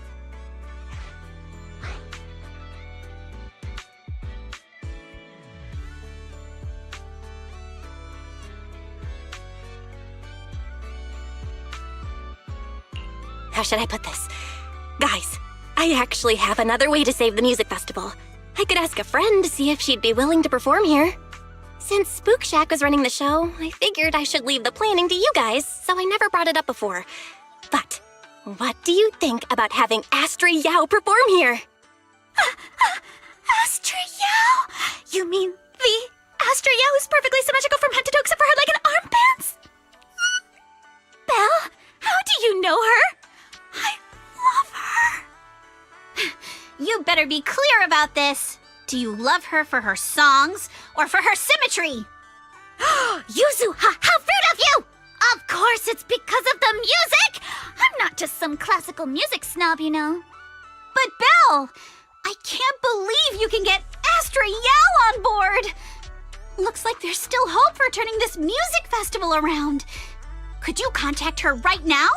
how should I put this? Guys, I actually have another way to save the music festival. I could ask a friend to see if she'd be willing to perform here. Since Spook Shack was running the show, I figured I should leave the planning to you guys, so I never brought it up before. But what do you think about having Astra Yao perform here? Astra Yao? You mean the Astra Yao who's perfectly symmetrical from head to toe except for her leg and armbands? Belle, how do you know her? I love her. You better be clear about this. Do you love her for her songs or for her symmetry? Yuzu, how rude of you! Of course it's because of the music! I'm not just some classical music snob, you know. But Belle, I can't believe you can get Astra Yao on board! Looks like there's still hope for turning this music festival around. Could you contact her right now?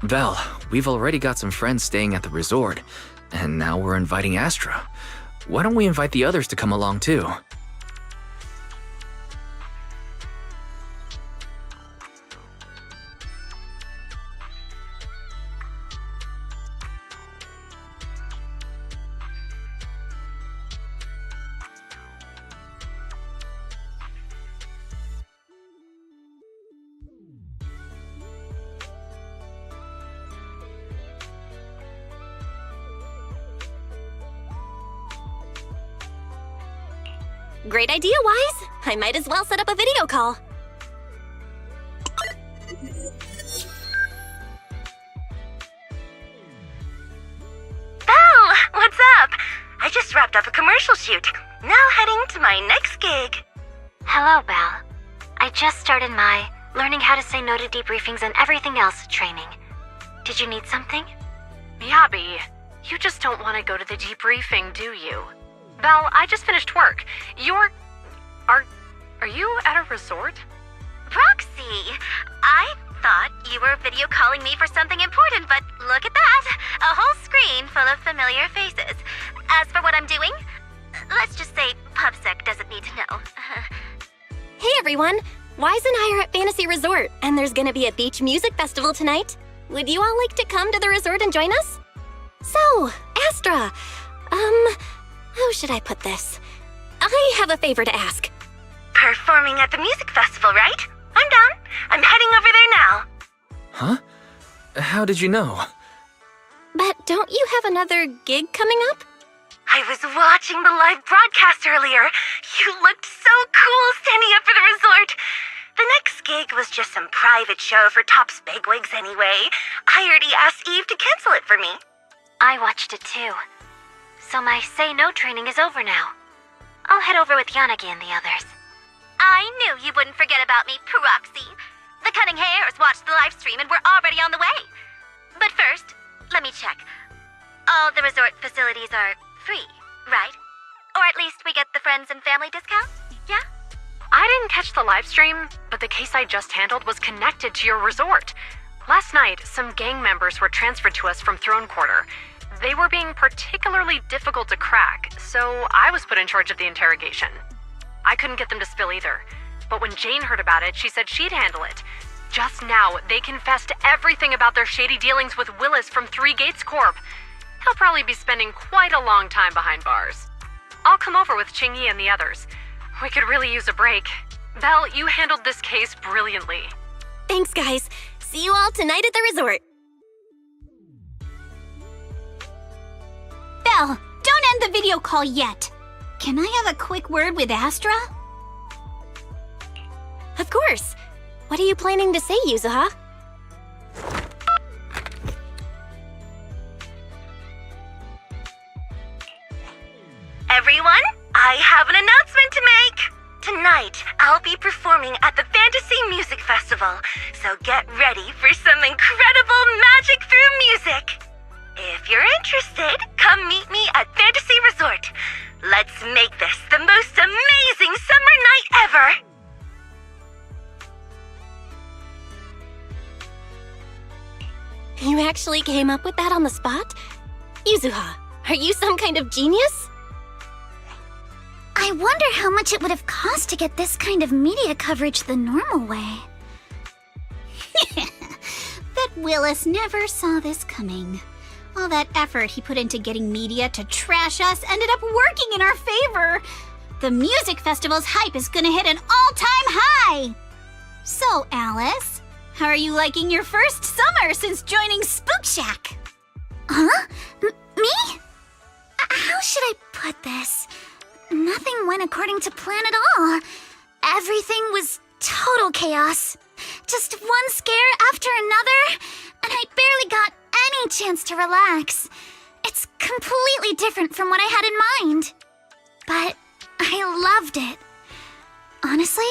Val, we've already got some friends staying at the resort, and now we're inviting Astra. Why don't we invite the others to come along too? Great idea, Wise. I might as well set up a video call. Belle, what's up? I just wrapped up a commercial shoot. Now heading to my next gig. Hello, Belle. I just started my learning how to say no to debriefings and everything else training. Did you need something? Yabi, you just don't want to go to the debriefing, do you? Belle, I just finished work. Are you at a resort? Roxy, I thought you were video calling me for something important, but look at that! A whole screen full of familiar faces. As for what I'm doing, let's just say PubSec doesn't need to know. Hey everyone! Wise and I are at Fantasy Resort, and there's gonna be a beach music festival tonight. Would you all like to come to the resort and join us? So, Astra, how should I put this? I have a favor to ask. Performing at the music festival, right? I'm done. I'm heading over there now. Huh? How did you know? But don't you have another gig coming up? I was watching the live broadcast earlier. You looked so cool standing up for the resort. The next gig was just some private show for Top's bigwigs anyway. I already asked Eve to cancel it for me. I watched it too. So my say no training is over now. I'll head over with Yanagi and the others. I knew you wouldn't forget about me, Proxy. The Cutting Hairs watched the live stream and we're already on the way. But first, let me check. All the resort facilities are free, right? Or at least we get the friends and family discount, yeah? I didn't catch the live stream, but the case I just handled was connected to your resort. Last night, some gang members were transferred to us from Throne Quarter. They were being particularly difficult to crack, so I was put in charge of the interrogation. I couldn't get them to spill either, but when Jane heard about it, she said she'd handle it. Just now, they confessed everything about their shady dealings with Willis from Three Gates Corp. He'll probably be spending quite a long time behind bars. I'll come over with Qingyi and the others. We could really use a break. Belle, you handled this case brilliantly. Thanks, guys. See you all tonight at the resort. Belle, don't end the video call yet. Can I have a quick word with Astra? Of course. What are you planning to say, Yuzuha? Everyone, I have an announcement to make. Tonight, I'll be performing at the Fantasy Music Festival, so get ready for some incredible magic through music. If you're interested, come meet me at Fantasy Resort. Let's make this the most amazing summer night ever! You actually came up with that on the spot? Yuzuha, are you some kind of genius? I wonder how much it would have cost to get this kind of media coverage the normal way. That Willis never saw this coming. All that effort he put into getting media to trash us ended up working in our favor. The music festival's hype is gonna hit an all-time high! So, Alice, how are you liking your first summer since joining Spook Shack? Huh? Me? How should I put this? Nothing went according to plan at all. Everything was total chaos. Just one scare after another, and I barely got any chance to relax. It's completely different from what I had in mind. But I loved it. Honestly,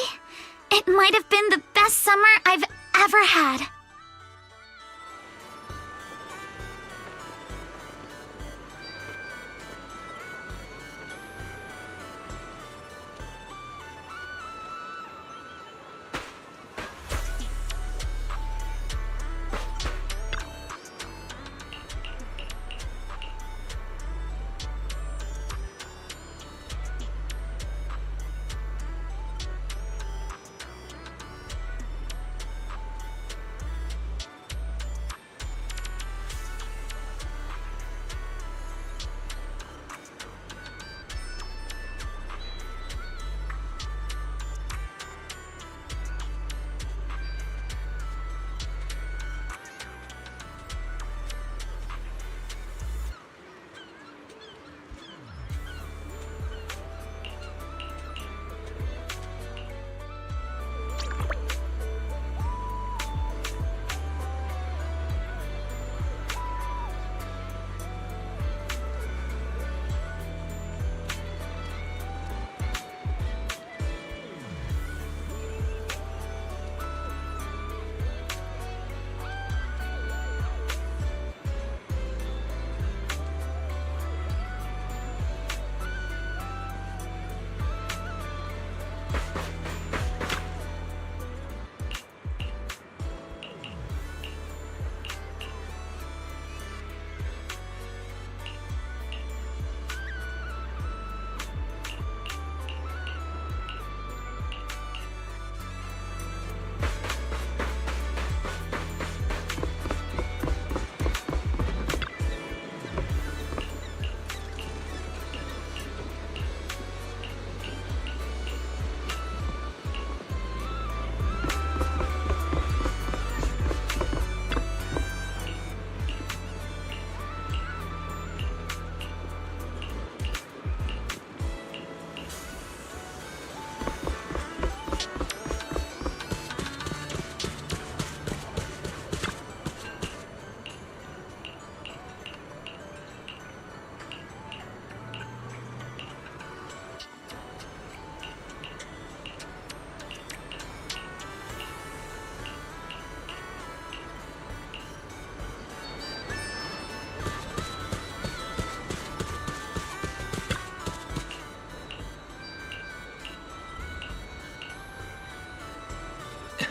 it might have been the best summer I've ever had.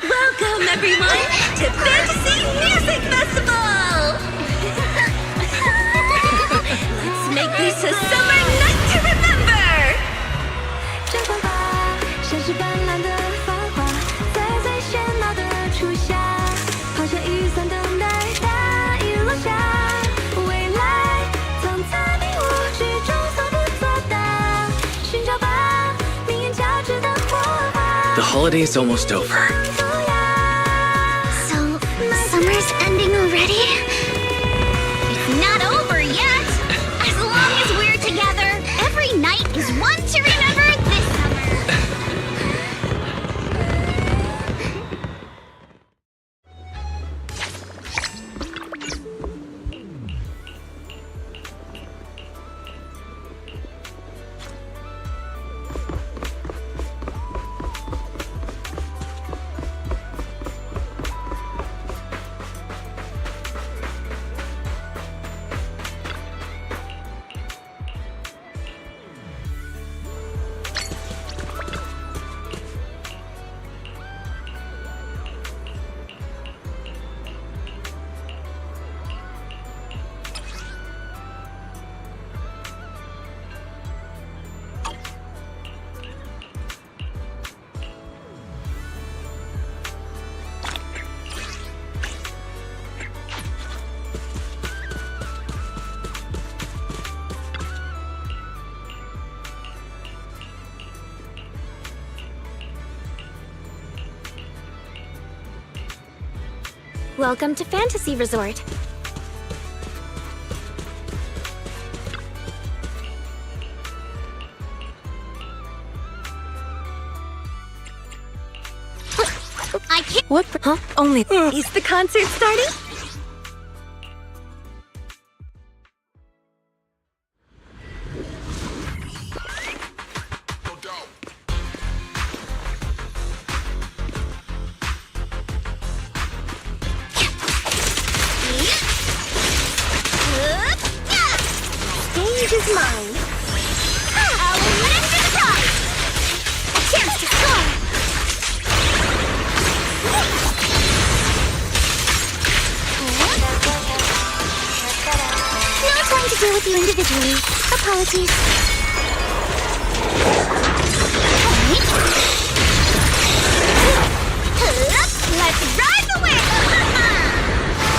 Welcome, everyone, to Fantasy Music Festival! Let's make this a summer night to remember! 绽放吧，像是斑斓的繁华，在最喧闹的初夏，好像雨伞等待大雨落下，未来藏在迷雾之中，所不作答，寻找吧，命运交织的火花。 The holiday is almost over. Summer's ending already? It's not over yet! As long as we're together, every night is one to remember this summer! Welcome to Fantasy Resort. I can't. What? Huh? Only. Is the concert starting? Stage is mine. I'll win it to the top. A chance to score. No time to deal with you individually. Apologies. Let's ride the wave!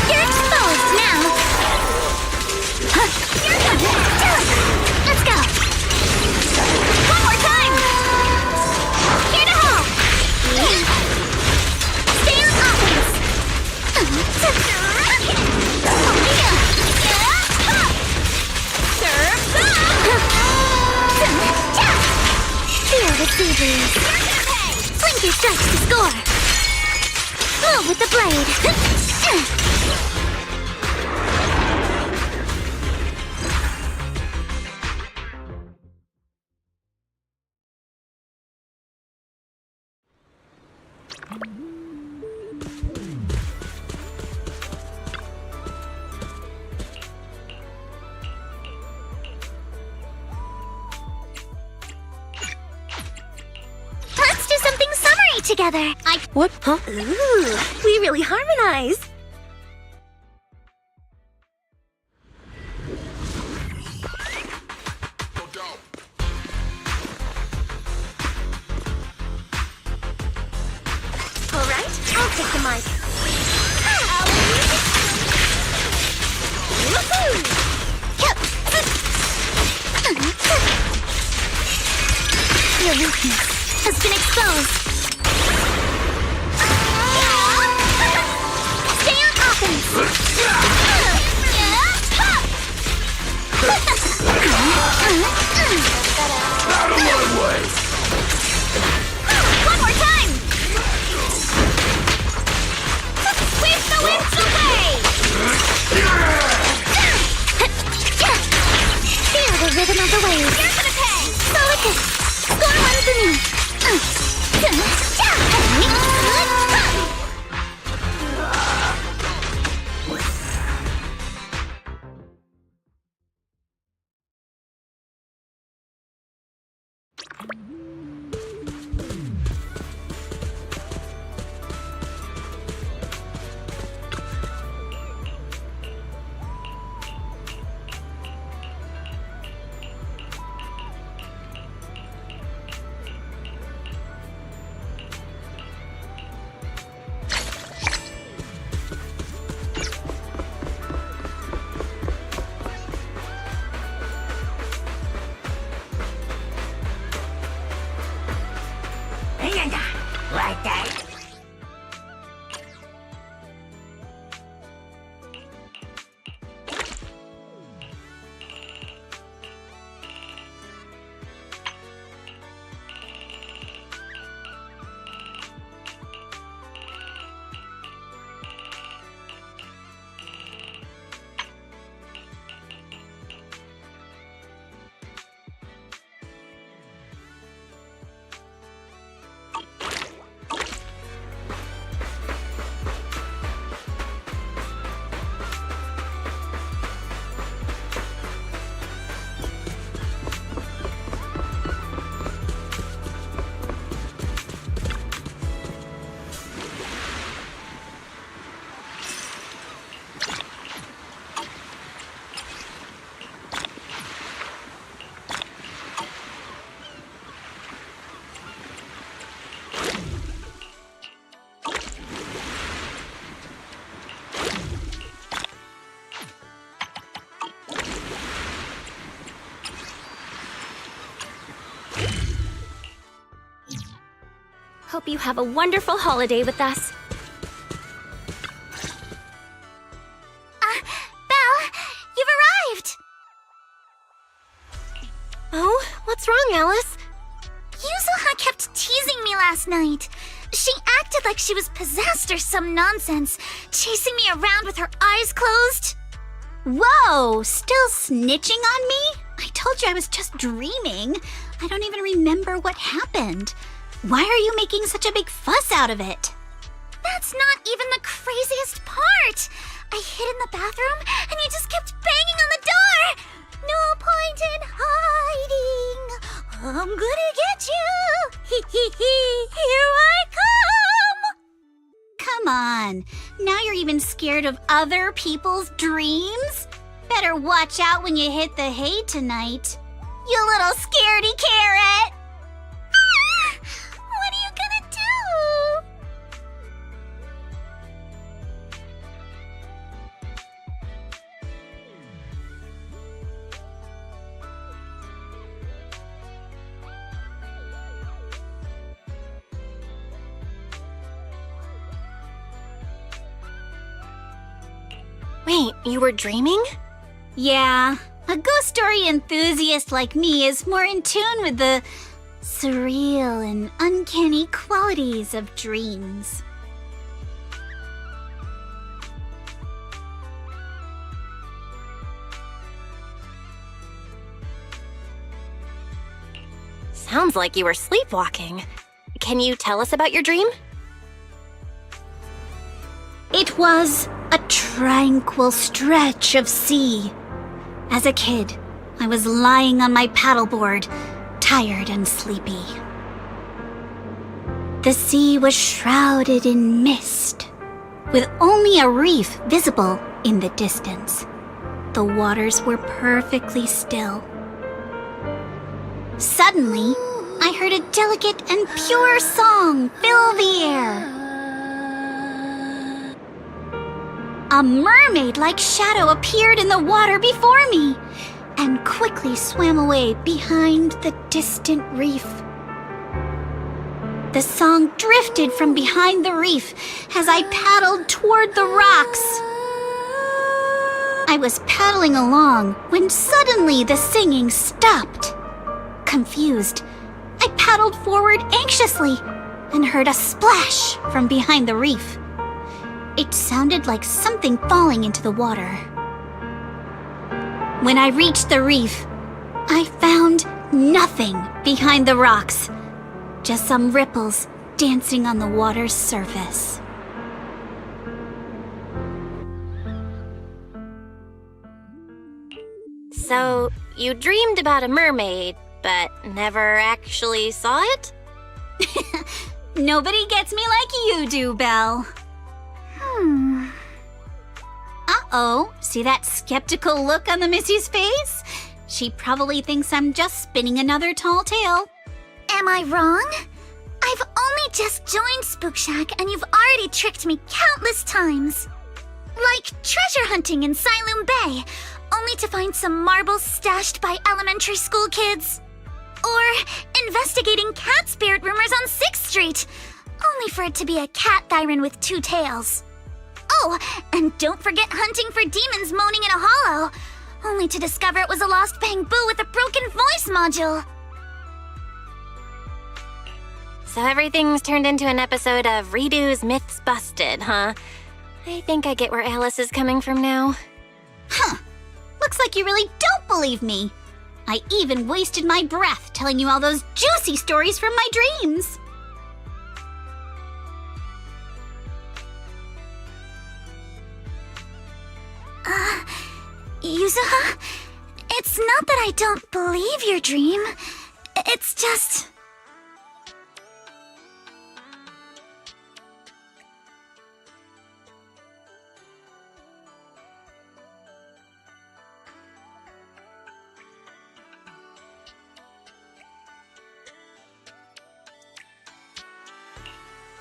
You're exposed now. Let's go. One more time. Here to help. Stay on offense. Serve back. Feel the sea breeze. Blink your strikes to score. Move with the blade. Let's do something summery together. What? Huh? Ooh, we really harmonize. All right, I'll take the mic. Woohoo! Your weakness has been exposed. Stay on offense. Out of my way! One more time. Sweep the winds away. Feel the rhythm of the waves. You're gonna pay. Delicate. Score one for me. Like that. Hope you have a wonderful holiday with us. wrong, Alice? Yuzuha kept teasing me last night. She acted like she was possessed or some nonsense, chasing me around with her eyes closed. Whoa, still snitching on me? I told you I was just dreaming. I don't even remember what happened. Why are you making such a big fuss out of it? That's not even the craziest part. I hid in the bathroom and you just kept banging on the door. No point in hiding. I'm gonna get you. Hee hee hee. Here I come. Come on. Now you're even scared of other people's dreams? Better watch out when you hit the hay tonight. You little scaredy carrot. What are you gonna do? Wait, you were dreaming? Yeah, a ghost story enthusiast like me is more in tune with the surreal and uncanny qualities of dreams. Sounds like you were sleepwalking. Can you tell us about your dream? It was a tranquil stretch of sea. As a kid, I was lying on my paddleboard, tired and sleepy. The sea was shrouded in mist, with only a reef visible in the distance. The waters were perfectly still. Suddenly, I heard a delicate and pure song fill the air. A mermaid-like shadow appeared in the water before me and quickly swam away behind the distant reef. The song drifted from behind the reef as I paddled toward the rocks. I was paddling along when suddenly the singing stopped. Confused, I paddled forward anxiously and heard a splash from behind the reef. It sounded like something falling into the water. When I reached the reef, I found nothing behind the rocks, just some ripples dancing on the water's surface. So, you dreamed about a mermaid, but never actually saw it? Nobody gets me like you do, Belle. Uh-oh, see that skeptical look on the Missy's face? She probably thinks I'm just spinning another tall tale. Am I wrong? I've only just joined Spook Shack and you've already tricked me countless times. Like treasure hunting in Siloam Bay, only to find some marbles stashed by elementary school kids. Or investigating cat spirit rumors on 6th Street, only for it to be a cat Thyron with 2 tails. Oh, and don't forget hunting for demons moaning in a hollow, only to discover it was a lost bamboo with a broken voice module. So everything's turned into an episode of Redo's Myths Busted, huh? I think I get where Alice is coming from now. Huh. Looks like you really don't believe me. I even wasted my breath telling you all those juicy stories from my dreams. Yuzuha, it's not that I don't believe your dream. It's just...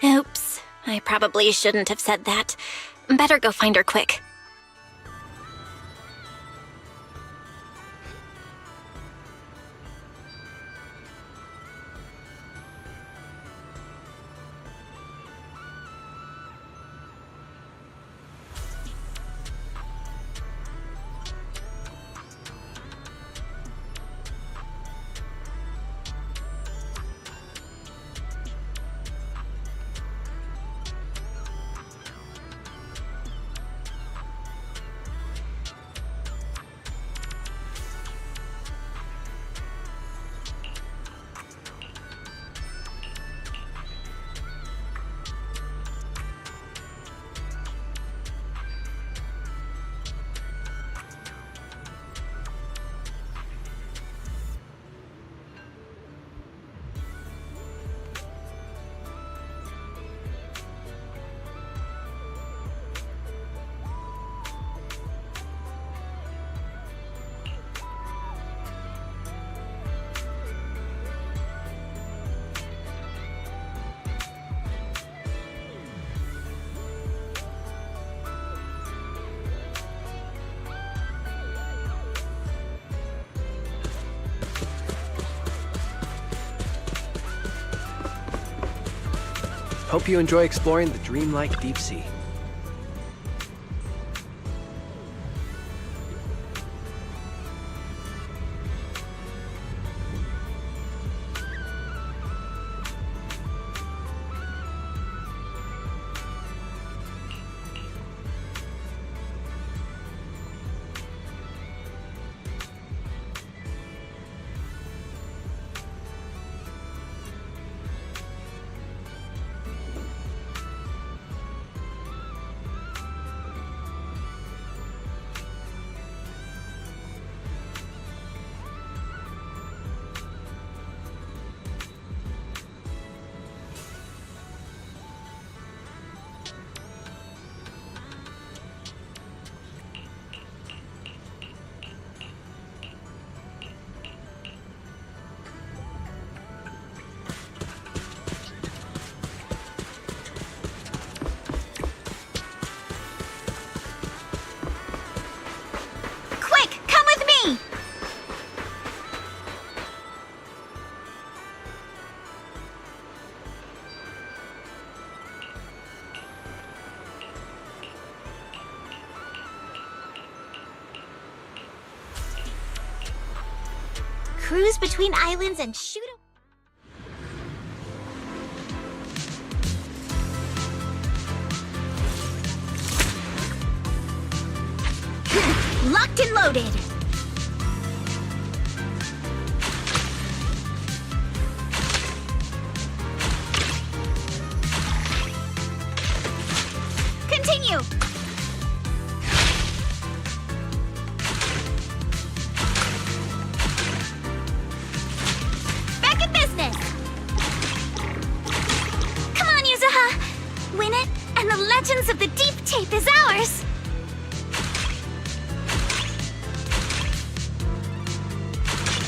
Oops, I probably shouldn't have said that. Better go find her quick. Hope you enjoy exploring the dreamlike deep sea. Quick, come with me! Cruise between islands and shoot a... Locked and loaded. Continue. Back in business. Come on, Yuzuha. Win it, and the Legends of the Deep tape is ours.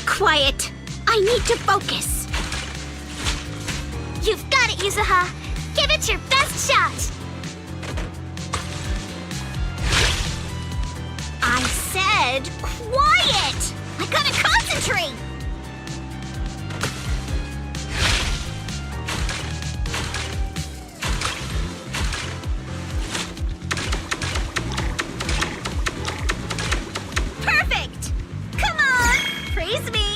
Quiet. I need to focus. You've got it, Yuzuha. Give it your best shot. I said quiet. I gotta concentrate. Perfect. Come on. Praise me.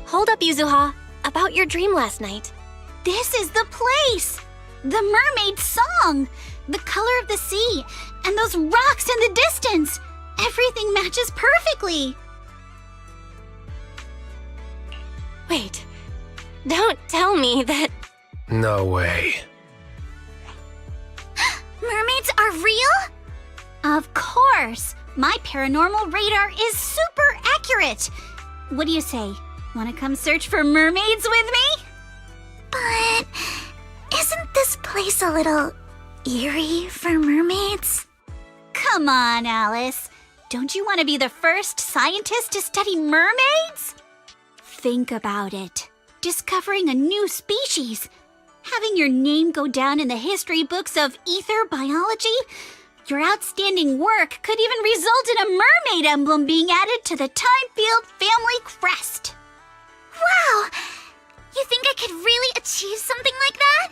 Hold up, Yuzuha. About your dream last night. This is the place! The mermaid song! The color of the sea! And those rocks in the distance! Everything matches perfectly! Wait. Don't tell me that... No way. Mermaids are real? Of course! My paranormal radar is super accurate! What do you say? Want to come search for mermaids with me? But isn't this place a little eerie for mermaids? Come on, Alice. Don't you want to be the first scientist to study mermaids? Think about it. Discovering a new species. Having your name go down in the history books of ether biology. Your outstanding work could even result in a mermaid emblem being added to the Timefield family crest. Wow! You think I could really achieve something like that?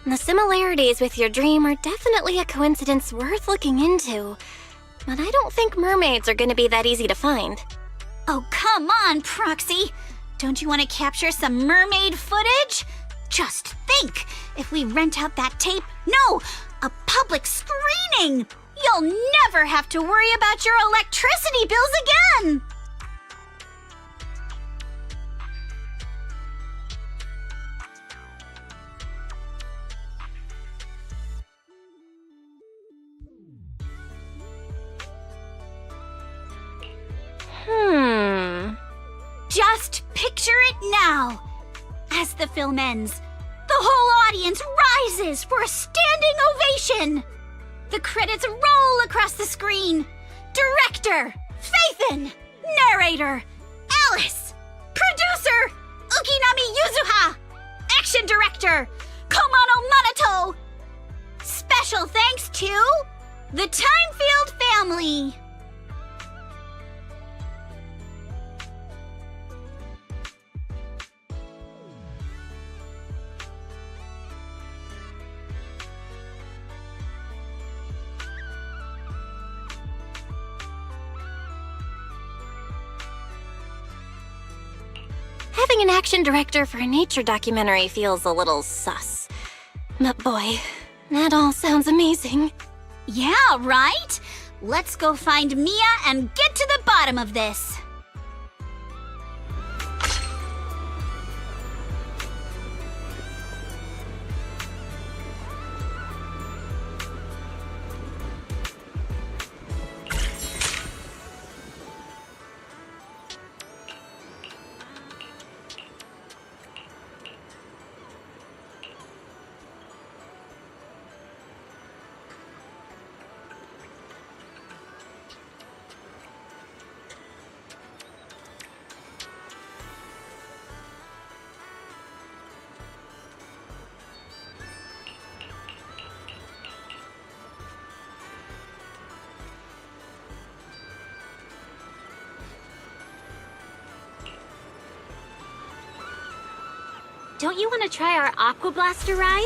The similarities with your dream are definitely a coincidence worth looking into. But I don't think mermaids are going to be that easy to find. Oh, come on, Proxy! Don't you want to capture some mermaid footage? Just think, if we rent out that tape, no, a public screening, you'll never have to worry about your electricity bills again! Just picture it now. As the film ends, the whole audience rises for a standing ovation. The credits roll across the screen. Director, Faithin. Narrator, Alice. Producer, Ukinami Yuzuha. Action director, Komano Manato. Special thanks to the Timefield family. Having an action director for a nature documentary feels a little sus. But boy, that all sounds amazing. Yeah, right? Let's go find Mia and get to the bottom of this. Don't you want to try our Aqua Blaster ride?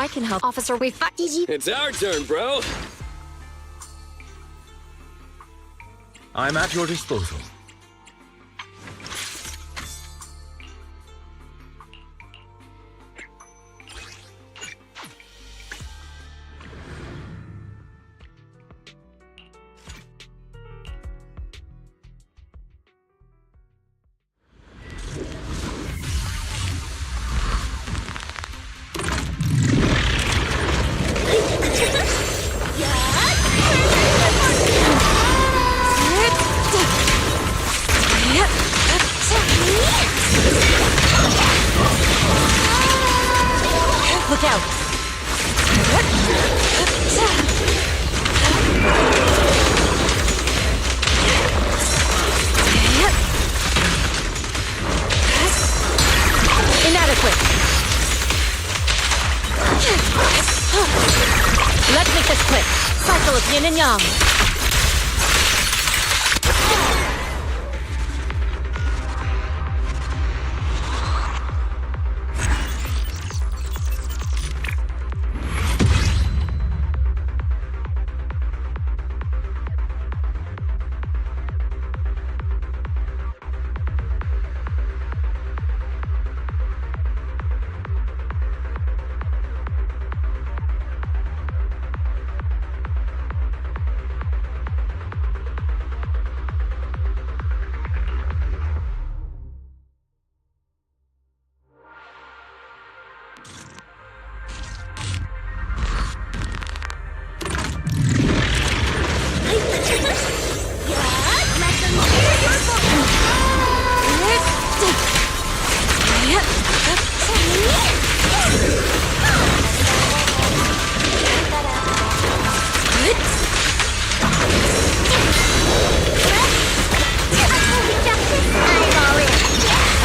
I can help. Officer, Did you? It's our turn, bro. I'm at your disposal. Look out! Inadequate. Let's make this quick. Cycle of yin and yang.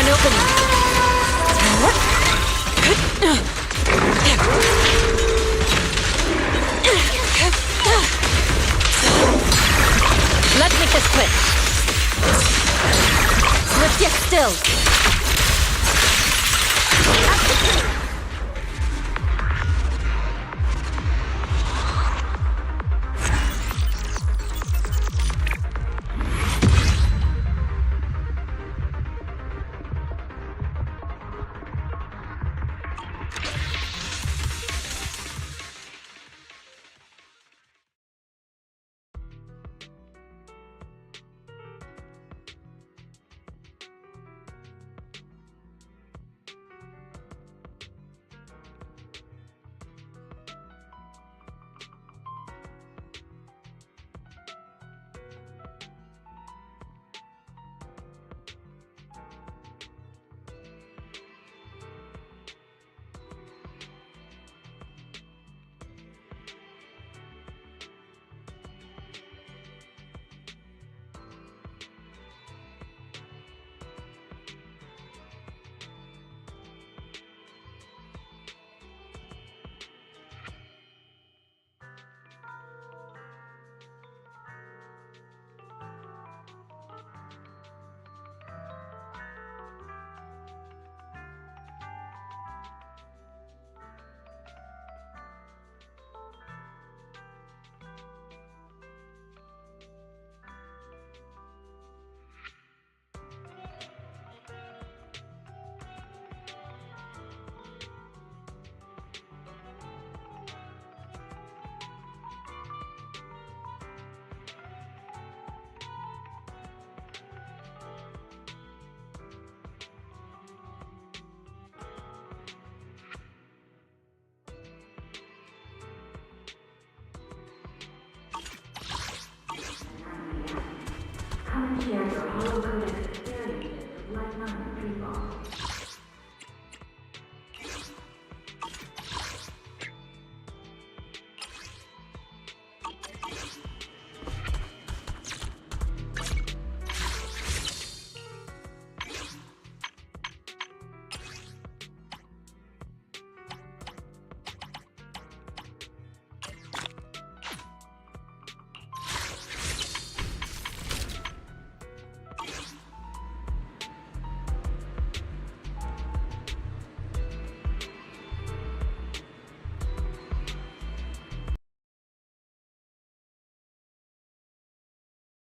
An opening. Let's make this quick. Let's get still. Common share your hollow codec experiences with like-minded people.